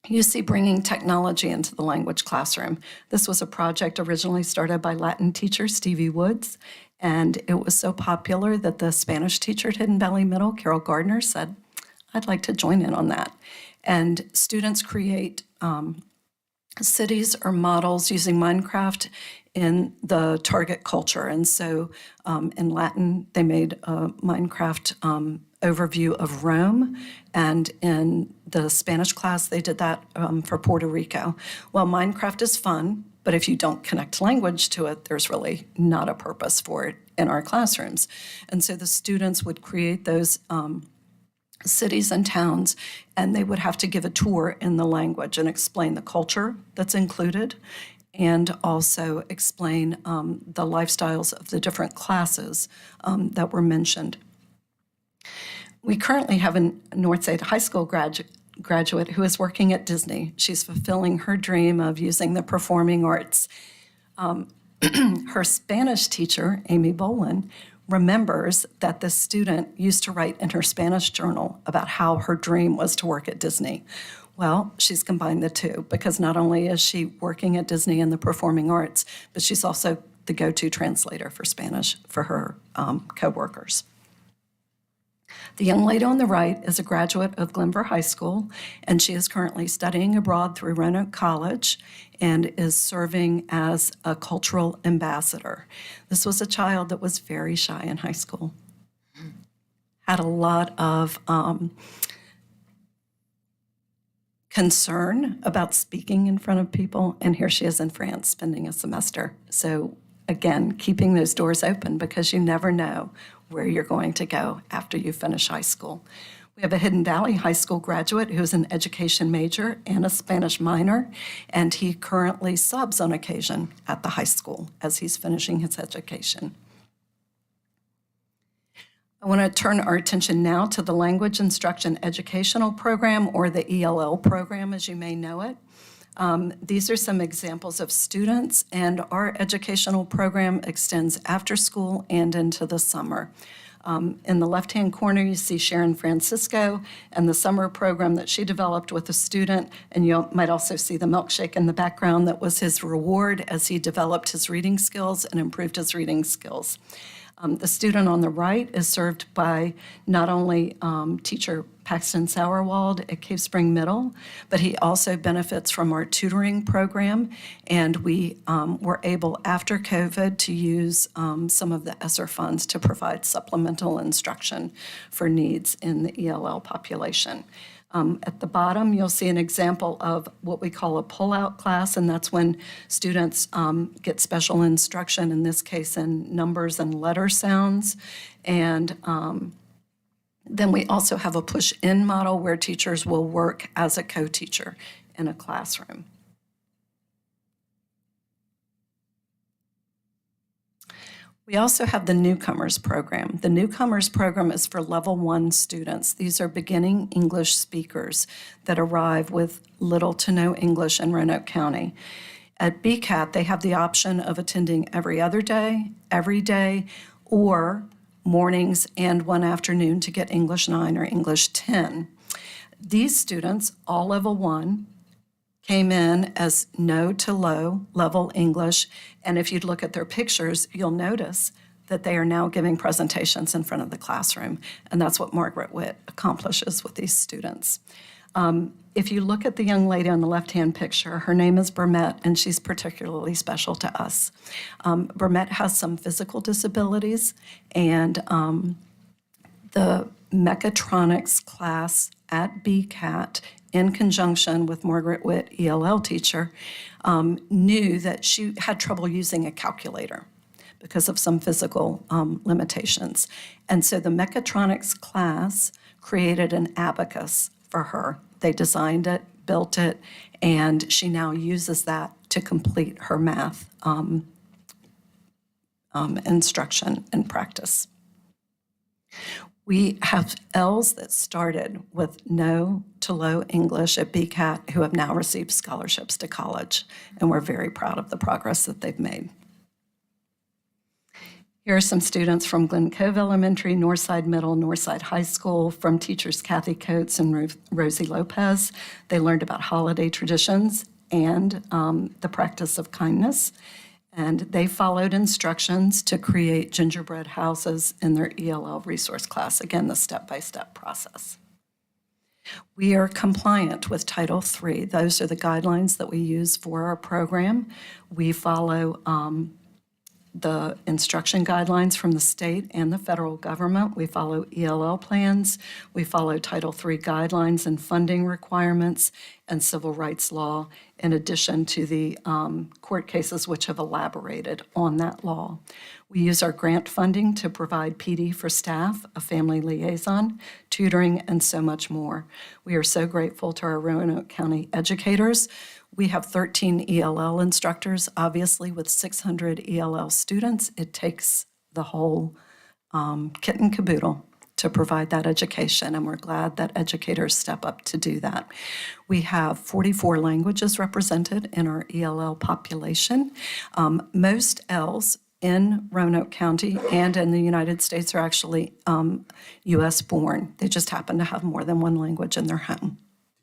Speaker 18: you see bringing technology into the language classroom. This was a project originally started by Latin teacher Stevie Woods, and it was so popular that the Spanish teacher at Hidden Valley Middle, Carol Gardner, said, I'd like to join in on that. And students create cities or models using Minecraft in the target culture. And so in Latin, they made a Minecraft overview of Rome. And in the Spanish class, they did that for Puerto Rico. Well, Minecraft is fun, but if you don't connect language to it, there's really not a purpose for it in our classrooms. And so the students would create those cities and towns, and they would have to give a tour in the language and explain the culture that's included, and also explain the lifestyles of the different classes that were mentioned. We currently have a Northside High School graduate who is working at Disney. She's fulfilling her dream of using the performing arts. Her Spanish teacher, Amy Bolin, remembers that this student used to write in her Spanish journal about how her dream was to work at Disney. Well, she's combined the two, because not only is she working at Disney in the performing arts, but she's also the go-to translator for Spanish for her coworkers. The young lady on the right is a graduate of Glenver High School, and she is currently studying abroad through Roanoke College and is serving as a cultural ambassador. This was a child that was very shy in high school, had a lot of concern about speaking in front of people, and here she is in France spending a semester. So again, keeping those doors open, because you never know where you're going to go after you finish high school. We have a Hidden Valley High School graduate who's an education major and a Spanish minor, and he currently subs on occasion at the high school as he's finishing his education. I want to turn our attention now to the Language Instruction Educational Program, or the ELL program, as you may know it. These are some examples of students, and our educational program extends after school and into the summer. In the left-hand corner, you see Sharon Francisco and the summer program that she developed with a student, and you might also see the milkshake in the background that was his reward as he developed his reading skills and improved his reading skills. The student on the right is served by not only teacher Paxton Sauerwald at Cave Spring Middle, but he also benefits from our tutoring program, and we were able, after COVID, to use some of the ESSER funds to provide supplemental instruction for needs in the ELL population. At the bottom, you'll see an example of what we call a pull-out class, and that's when students get special instruction, in this case in numbers and letter sounds. And then we also have a push-in model where teachers will work as a co-teacher in a classroom. We also have the Newcomers program. The Newcomers program is for Level 1 students. These are beginning English speakers that arrive with little to no English in Roanoke County. At BCAT, they have the option of attending every other day, every day, or mornings and one afternoon to get English 9 or English 10. These students, all Level 1, came in as no to low level English, and if you look at their pictures, you'll notice that they are now giving presentations in front of the classroom, and that's what Margaret Witt accomplishes with these students. If you look at the young lady on the left-hand picture, her name is Burmette, and she's particularly special to us. Burmette has some physical disabilities, and the mechatronics class at BCAT, in conjunction with Margaret Witt, ELL teacher, knew that she had trouble using a calculator because of some physical limitations. And so the mechatronics class created an abacus for her. They designed it, built it, and she now uses that to complete her math instruction and practice. We have Ls that started with no to low English at BCAT who have now received scholarships to college, and we're very proud of the progress that they've made. Here are some students from Glen Cove Elementary, Northside Middle, Northside High School, from teachers Kathy Coates and Rosie Lopez. They learned about holiday traditions and the practice of kindness. And they followed instructions to create gingerbread houses in their ELL resource class. Again, the step-by-step process. We are compliant with Title III. Those are the guidelines that we use for our program. We follow the instruction guidelines from the state and the federal government. We follow ELL plans. We follow Title III guidelines and funding requirements and civil rights law, in addition to the court cases which have elaborated on that law. We use our grant funding to provide PD for staff, a family liaison, tutoring, and so much more. We are so grateful to our Roanoke County educators. We have 13 ELL instructors. Obviously, with 600 ELL students, it takes the whole kit and caboodle to provide that education, and we're glad that educators step up to do that. We have 44 languages represented in our ELL population. Most Ls in Roanoke County and in the United States are actually U.S. born. They just happen to have more than one language in their home.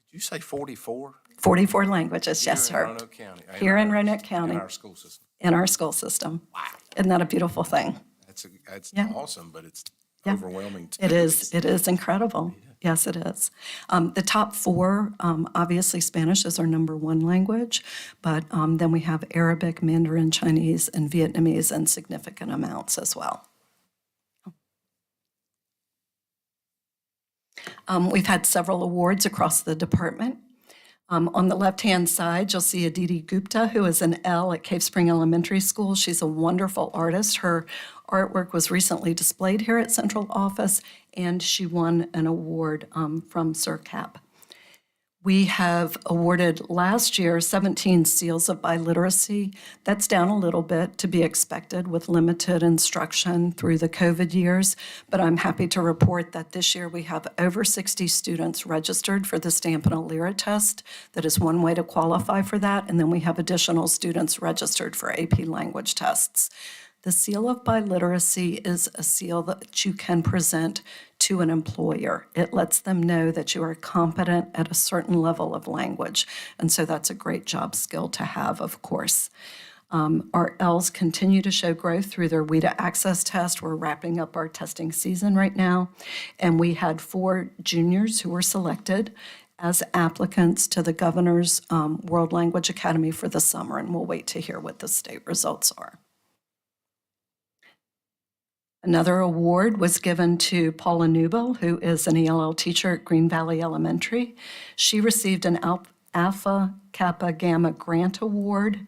Speaker 3: Did you say 44?
Speaker 18: 44 languages, yes,
Speaker 3: Here in
Speaker 18: sir.
Speaker 3: Roanoke County.
Speaker 18: Here in Roanoke County.
Speaker 3: In our school system.
Speaker 18: In our school system. Wow. Isn't that a beautiful thing?
Speaker 3: That's
Speaker 18: Yeah.
Speaker 3: awesome, but it's
Speaker 18: Yeah.
Speaker 3: overwhelming too.
Speaker 18: It is incredible. Yes, it is. The top four, obviously Spanish is our number one language, but then we have Arabic, Mandarin, Chinese, and Vietnamese in significant amounts as well. We've had several awards across the department. On the left-hand side, you'll see Aditi Gupta, who is an L at Cave Spring Elementary School. She's a wonderful artist. Her artwork was recently displayed here at Central Office, and she won an award from SIRCAP. We have awarded last year 17 seals of biliteracy. That's down a little bit, to be expected with limited instruction through the COVID years, but I'm happy to report that this year we have over 60 students registered for the Stampin' Lyra test. That is one way to qualify for that, and then we have additional students registered for AP language tests. The seal of biliteracy is a seal that you can present to an employer. It lets them know that you are competent at a certain level of language, and so that's a great job skill to have, of course. Our Ls continue to show growth through their WIDA access test. We're wrapping up our testing season right now, and we had 4 juniors who were selected as applicants to the Governor's World Language Academy for the summer, and we'll wait to hear what the state results are. Another award was given to Paula Newell, who is an ELL teacher at Green Valley Elementary. She received an Alpha Kappa Gamma Grant Award.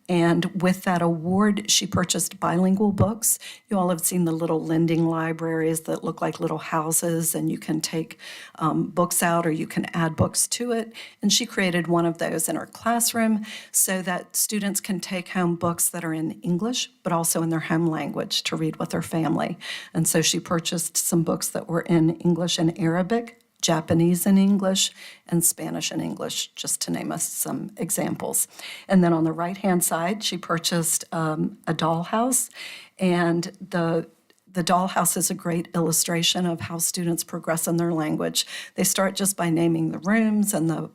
Speaker 18: And with that award, she purchased bilingual books. You all have seen the little lending libraries that look like little houses, and you can take books out or you can add books to it. And she created one of those in her classroom so that students can take home books that are in English, but also in their home language to read with their family. And so she purchased some books that were in English and Arabic, Japanese and English, and Spanish and English, just to name us some examples. And then on the right-hand side, she purchased a dollhouse, and the dollhouse is a great illustration of how students progress in their language. They start just by naming the rooms and the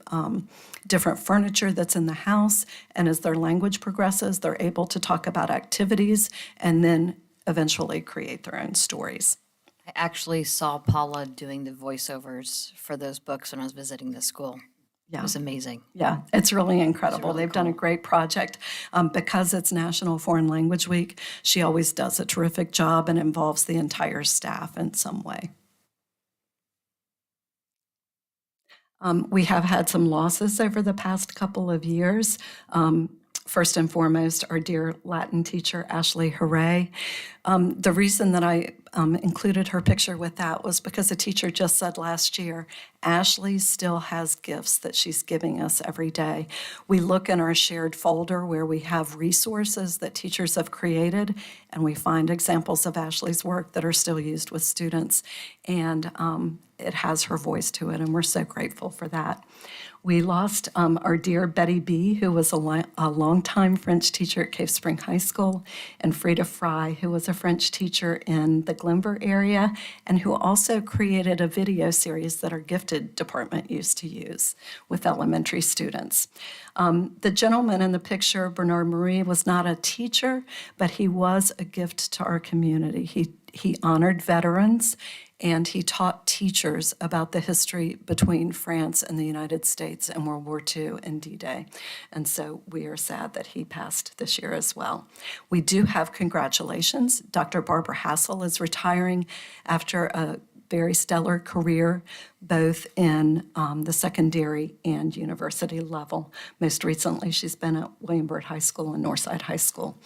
Speaker 18: different furniture that's in the house, and as their language progresses, they're able to talk about activities and then eventually create their own stories.
Speaker 4: I actually saw Paula doing the voiceovers for those books when I was visiting the school.
Speaker 18: Yeah.
Speaker 4: It was amazing.
Speaker 18: Yeah, it's really incredible.
Speaker 4: really
Speaker 18: They've done a great project. Because it's National Foreign Language Week, she always does a terrific job and involves the entire staff in some way. We have had some losses over the past couple of years. First and foremost, our dear Latin teacher, Ashley Hooray. The reason that I included her picture with that was because a teacher just said last year, Ashley still has gifts that she's giving us every day. We look in our shared folder where we have resources that teachers have created, and we find examples of Ashley's work that are still used with students, and it has her voice to it, and we're so grateful for that. We lost our dear Betty B., who was a longtime French teacher at Cave Spring High School, and Frida Fry, who was a French teacher in the Glenver area, and who also created a video series that our gifted department used to use with elementary students. The gentleman in the picture, Bernard Marie, was not a teacher, but he was a gift to our community. He honored veterans, and he taught teachers about the history between France and the United States in World War II and D-Day. And so we are sad that he passed this year as well. We do have congratulations. Dr. Barbara Hassel is retiring after a very stellar career, both in the secondary and university level. Most recently, she's been at William Byrd High School and Northside High School.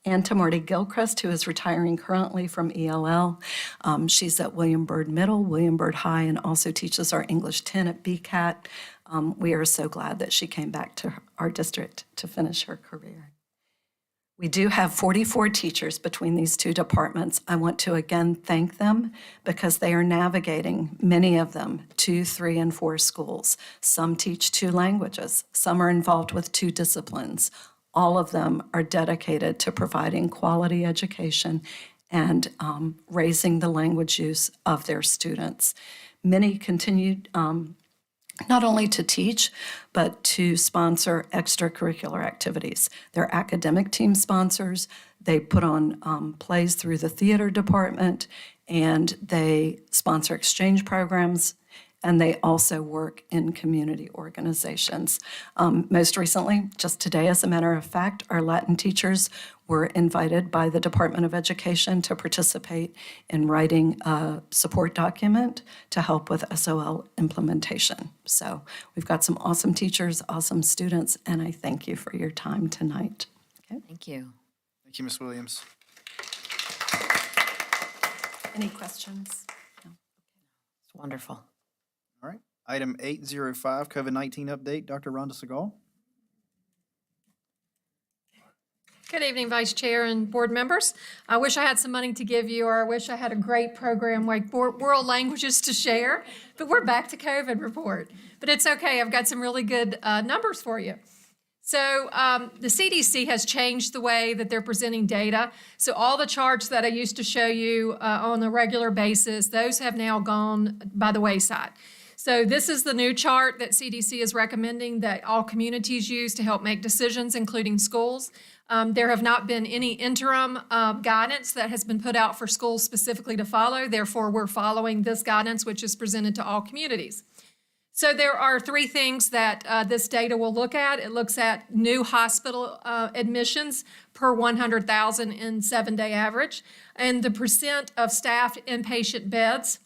Speaker 18: And to Marty Gilchrist, who is retiring currently from ELL. She's at William Byrd Middle, William Byrd High, and also teaches our English 10 at BCAT. We are so glad that she came back to our district to finish her career. We do have 44 teachers between these two departments. I want to again thank them because they are navigating, many of them, 2, 3, and 4 schools. Some teach 2 languages. Some are involved with 2 disciplines. All of them are dedicated to providing quality education and raising the language use of their students. Many continued not only to teach, but to sponsor extracurricular activities. They're academic team sponsors. They put on plays through the theater department, and they sponsor exchange programs, and they also work in community organizations. Most recently, just today, as a matter of fact, our Latin teachers were invited by the Department of Education to participate in writing a support document to help with SOL implementation. So we've got some awesome teachers, awesome students, and I thank you for your time tonight. Okay.
Speaker 4: Thank you.
Speaker 1: Thank you, Ms. Williams.
Speaker 18: Any questions?
Speaker 4: It's wonderful.
Speaker 1: All right. Item 805, COVID-19 update. Dr. Rhonda Segal.
Speaker 19: Good evening, Vice Chair and board members. I wish I had some money to give you, or I wish I had a great program like world languages to share, but we're back to COVID report. But it's okay, I've got some really good numbers for you. So the CDC has changed the way that they're presenting data. So all the charts that I used to show you on a regular basis, those have now gone by the wayside. So this is the new chart that CDC is recommending that all communities use to help make decisions, including schools. There have not been any interim guidance that has been put out for schools specifically to follow. Therefore, we're following this guidance, which is presented to all communities. So there are 3 things that this data will look at. It looks at new hospital admissions per 100,000 in 7-day average, and the percent of staffed inpatient beds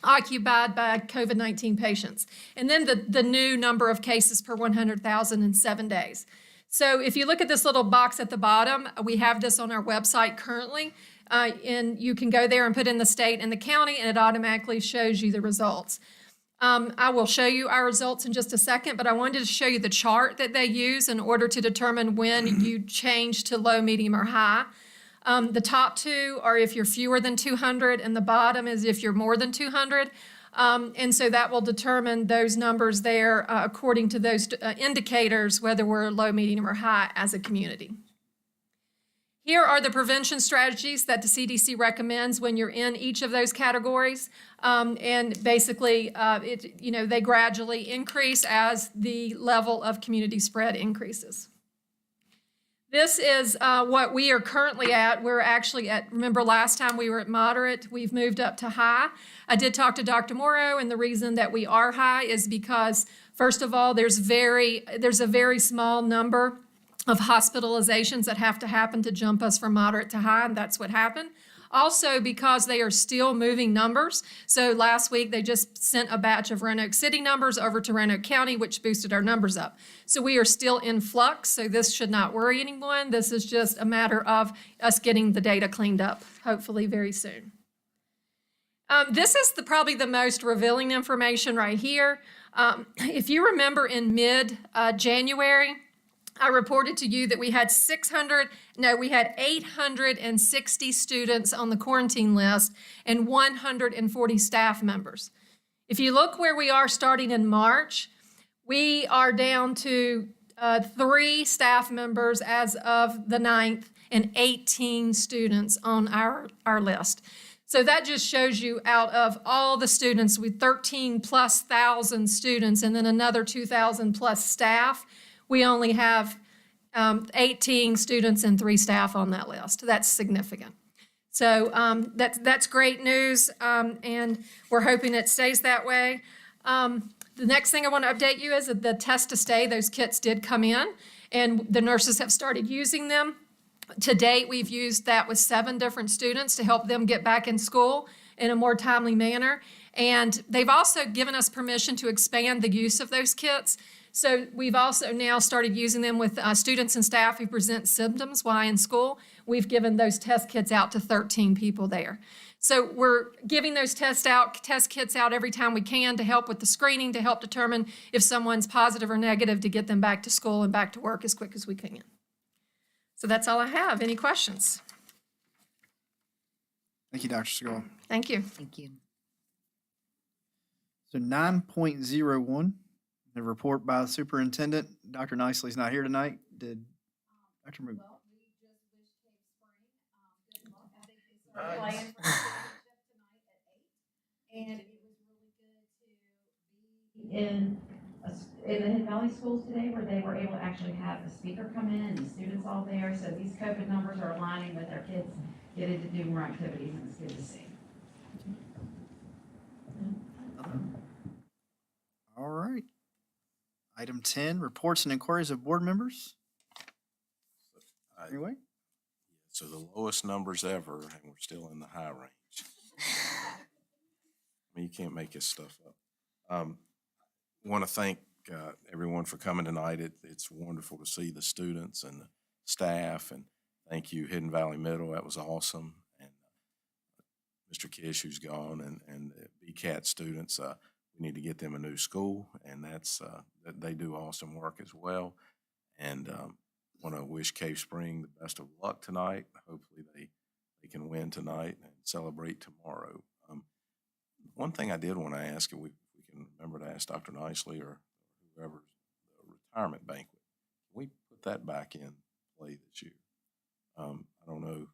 Speaker 19: occupied by COVID-19 patients, and then the new number of cases per 100,000 in 7 days. So if you look at this little box at the bottom, we have this on our website currently, and you can go there and put in the state and the county, and it automatically shows you the results. I will show you our results in just a second, but I wanted to show you the chart that they use in order to determine when you change to low, medium, or high. The top 2 are if you're fewer than 200, and the bottom is if you're more than 200. And so that will determine those numbers there according to those indicators, whether we're low, medium, or high as a community. Here are the prevention strategies that the CDC recommends when you're in each of those categories. And basically, they gradually increase as the level of community spread increases. This is what we are currently at. We're actually at, remember last time we were at moderate, we've moved up to high. I did talk to Dr. Morrow, and the reason that we are high is because, first of all, there's a very small number of hospitalizations that have to happen to jump us from moderate to high, and that's what happened. Also, because they are still moving numbers. So last week, they just sent a batch of Roanoke City numbers over to Roanoke County, which boosted our numbers up. So we are still in flux, so this should not worry anyone. This is just a matter of us getting the data cleaned up, hopefully very soon. This is probably the most revealing information right here. If you remember in mid-January, I reported to you that we had 860 students on the quarantine list and 140 staff members. If you look where we are starting in March, we are down to 3 staff members as of the 9th and 18 students on our list. So that just shows you out of all the students with 13,000+ students and then another 2,000+ staff, we only have 18 students and 3 staff on that list. That's significant. So that's great news, and we're hoping it stays that way. The next thing I want to update you is that the test to stay, those kits did come in, and the nurses have started using them. To date, we've used that with 7 different students to help them get back in school in a more timely manner. And they've also given us permission to expand the use of those kits. So we've also now started using them with students and staff who present symptoms while in school. We've given those test kits out to 13 people there. So we're giving those test kits out every time we can to help with the screening, to help determine if someone's positive or negative, to get them back to school and back to work as quick as we can. So that's all I have. Any questions?
Speaker 1: Thank you, Dr. Segal.
Speaker 19: Thank you.
Speaker 4: Thank you.
Speaker 1: So 9.01, the report by the superintendent. Dr. Nicely's not here tonight. Did Dr. Moog?
Speaker 20: And it was really good to be in the Hidden Valley schools today, where they were able to actually have the speaker come in and the students all there. So these COVID numbers are aligning with our kids getting to do more activities, and it's good to see.
Speaker 1: All right. Item 10, reports and inquiries of board members. Anyway.
Speaker 3: So the lowest numbers ever, and we're still in the high range. I mean, you can't make this stuff up. Want to thank everyone for coming tonight. It's wonderful to see the students and the staff, and thank you, Hidden Valley Middle. That was awesome. And Mr. Kish, who's gone, and the BCAT students, we need to get them a new school, and they do awesome work as well. And want to wish Cave Spring the best of luck tonight. Hopefully they can win tonight and celebrate tomorrow. One thing I did want to ask, and we can remember to ask Dr. Nicely or whoever, the retirement banquet. Can we put that back in play this year? I don't know.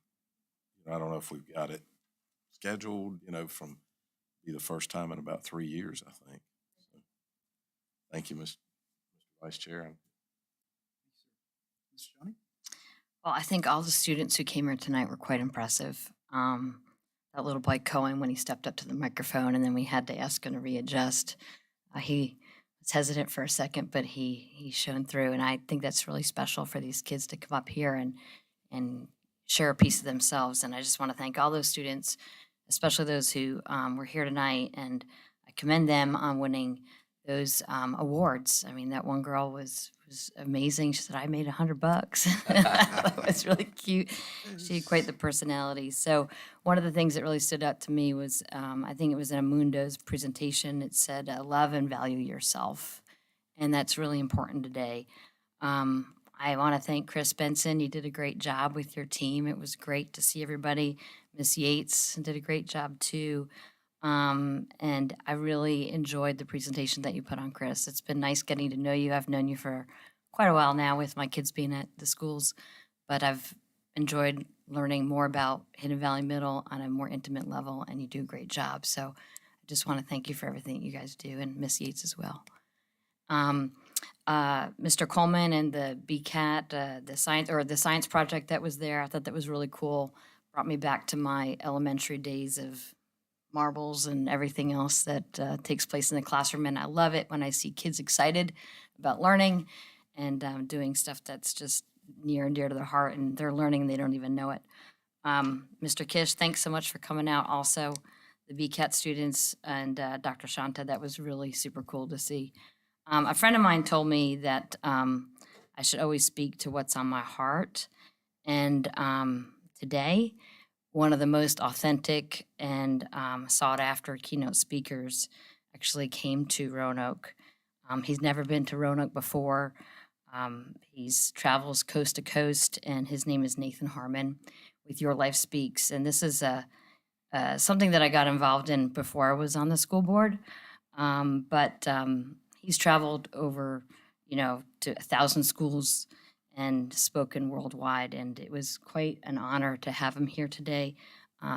Speaker 3: I don't know if we've got it scheduled. From be the first time in about 3 years, I think. So, thank you, Mr. Vice Chair.
Speaker 1: Mr. Johnny?
Speaker 4: Well, I think all the students who came here tonight were quite impressive. That little boy Cohen, when he stepped up to the microphone and then we had to ask him to readjust, he was hesitant for a second, but he shone through. And I think that's really special for these kids to come up here and share a piece of themselves. And I just want to thank all those students, especially those who were here tonight. And I commend them on winning those awards. I mean, that one girl was amazing. She said, I made $100. That was really cute. She had quite the personality. So one of the things that really stood out to me was, I think it was in Amundo's presentation, it said, love and value yourself. And that's really important today. I want to thank Chris Benson. You did a great job with your team. It was great to see everybody. Miss Yates did a great job too. And I really enjoyed the presentation that you put on, Chris. It's been nice getting to know you. I've known you for quite a while now with my kids being at the schools, but I've enjoyed learning more about Hidden Valley Middle on a more intimate level, and you do a great job. So I just want to thank you for everything you guys do, and Miss Yates as well. Mr. Coleman and the BCAT, the science project that was there, I thought that was really cool. Brought me back to my elementary days of marbles and everything else that takes place in the classroom. And I love it when I see kids excited about learning and doing stuff that's just near and dear to their heart, and they're learning and they don't even know it. Mr. Kish, thanks so much for coming out. Also, the BCAT students and Dr. Shanta, that was really super cool to see. A friend of mine told me that I should always speak to what's on my heart. And today, one of the most authentic and sought after keynote speakers actually came to Roanoke. He's never been to Roanoke before. He's travels coast to coast, and his name is Nathan Harmon with Your Life Speaks. And this is something that I got involved in before I was on the school board. But he's traveled over, to 1,000 schools and spoken worldwide, and it was quite an honor to have him here today.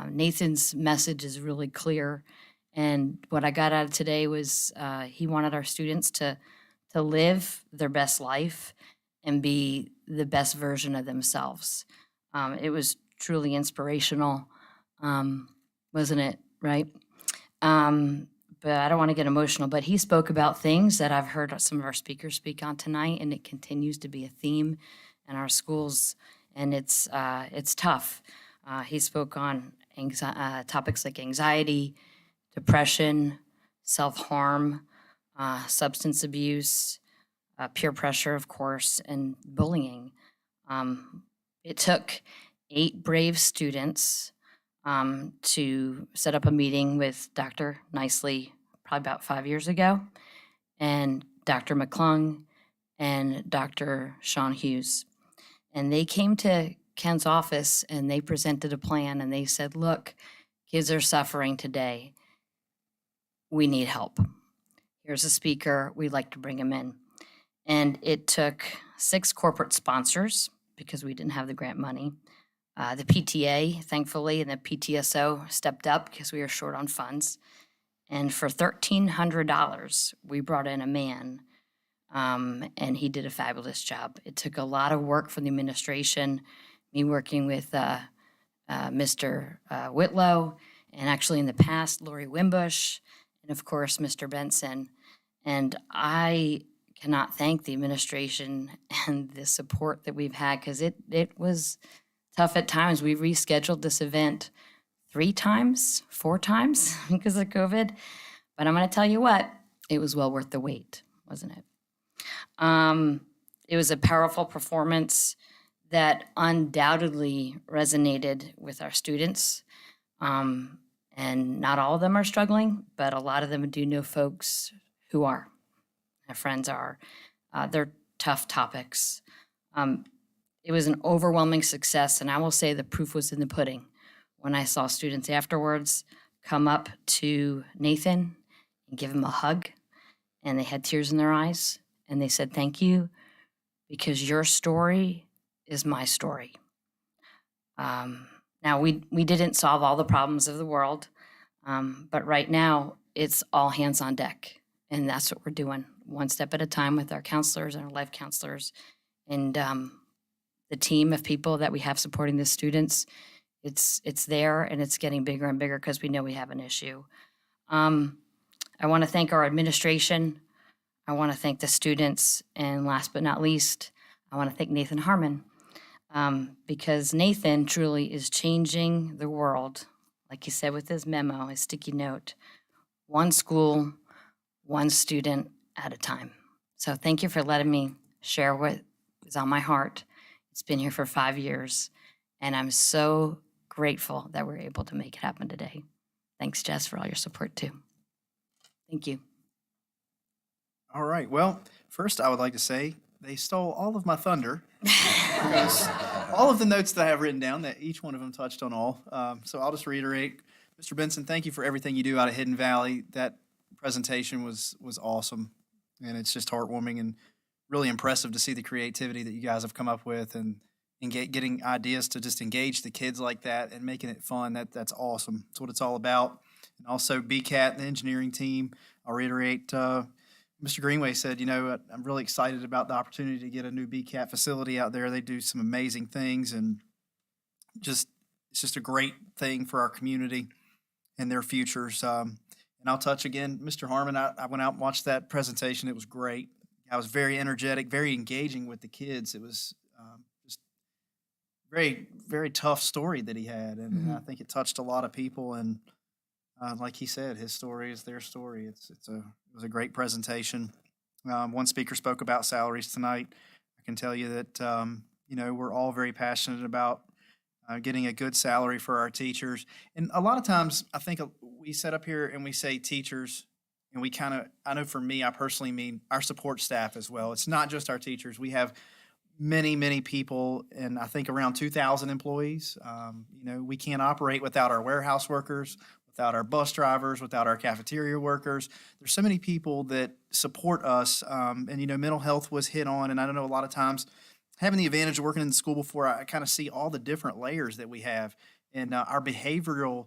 Speaker 4: Nathan's message is really clear, and what I got out of today was he wanted our students to live their best life and be the best version of themselves. It was truly inspirational, wasn't it, right? But I don't want to get emotional, but he spoke about things that I've heard some of our speakers speak on tonight, and it continues to be a theme in our schools, and it's tough. He spoke on topics like anxiety, depression, self-harm, substance abuse, peer pressure, of course, and bullying. It took 8 brave students to set up a meeting with Dr. Nicely probably about 5 years ago, and Dr. McClung and Dr. Sean Hughes. And they came to Ken's office and they presented a plan and they said, look, kids are suffering today. We need help. Here's a speaker. We'd like to bring him in. And it took 6 corporate sponsors because we didn't have the grant money. The PTA, thankfully, and the PTSO stepped up because we were short on funds. And for $1,300, we brought in a man, and he did a fabulous job. It took a lot of work from the administration, me working with Mr. Whitlow, and actually in the past, Lori Wimbush, and of course, Mr. Benson. And I cannot thank the administration and the support that we've had because it was tough at times. We rescheduled this event 3 times, 4 times because of COVID. But I'm going to tell you what, it was well worth the wait, wasn't it? It was a powerful performance that undoubtedly resonated with our students. And not all of them are struggling, but a lot of them do know folks who are. Our friends are. They're tough topics. It was an overwhelming success, and I will say the proof was in the pudding when I saw students afterwards come up to Nathan and give him a hug, and they had tears in their eyes, and they said, thank you, because your story is my story. Now, we didn't solve all the problems of the world, but right now, it's all hands on deck, and that's what we're doing, one step at a time with our counselors and our life counselors, and the team of people that we have supporting the students. It's there, and it's getting bigger and bigger because we know we have an issue. I want to thank our administration. I want to thank the students, and last but not least, I want to thank Nathan Harmon, because Nathan truly is changing the world, like he said with his memo, his sticky note, one school, one student at a time. So thank you for letting me share what is on my heart. It's been here for 5 years, and I'm so grateful that we're able to make it happen today. Thanks, Jess, for all your support, too. Thank you.
Speaker 1: All right. Well, first I would like to say they stole all of my thunder because all of the notes that I have written down, that each one of them touched on all. So I'll just reiterate, Mr. Benson, thank you for everything you do out of Hidden Valley. That presentation was awesome, and it's just heartwarming and really impressive to see the creativity that you guys have come up with and getting ideas to just engage the kids like that and making it fun. That's awesome. That's what it's all about. And also BCAT and the engineering team. I'll reiterate, Mr. Greenway said, I'm really excited about the opportunity to get a new BCAT facility out there. They do some amazing things, and it's just a great thing for our community and their futures. And I'll touch again, Mr. Harmon, I went out and watched that presentation. It was great. I was very energetic, very engaging with the kids. It was just very, very tough story that he had, and I think it touched a lot of people. And like he said, his story is their story. It was a great presentation. One speaker spoke about salaries tonight. I can tell you that we're all very passionate about getting a good salary for our teachers. And a lot of times, I think we sit up here and we say teachers, and we I know for me, I personally mean our support staff as well. It's not just our teachers. We have many, many people, and I think around 2,000 employees. We can't operate without our warehouse workers, without our bus drivers, without our cafeteria workers. There's so many people that support us, and mental health was hit on, and I don't know, a lot of times, having the advantage of working in the school before, I kind of see all the different layers that we have, and our behavioral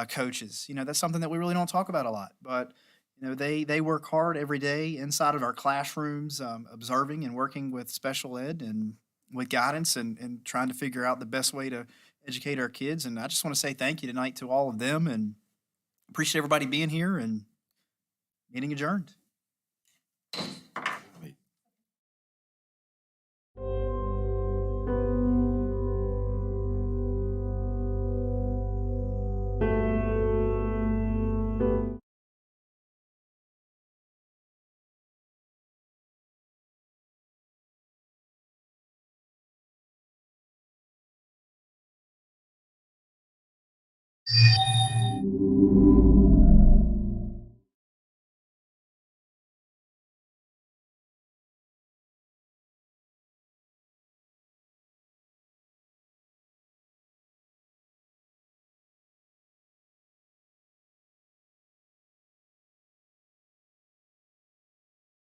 Speaker 1: coaches. That's something that we really don't talk about a lot, but they work hard every day inside of our classrooms, observing and working with special ed and with guidance and trying to figure out the best way to educate our kids. And I just want to say thank you tonight to all of them, and appreciate everybody being here, and meeting adjourned.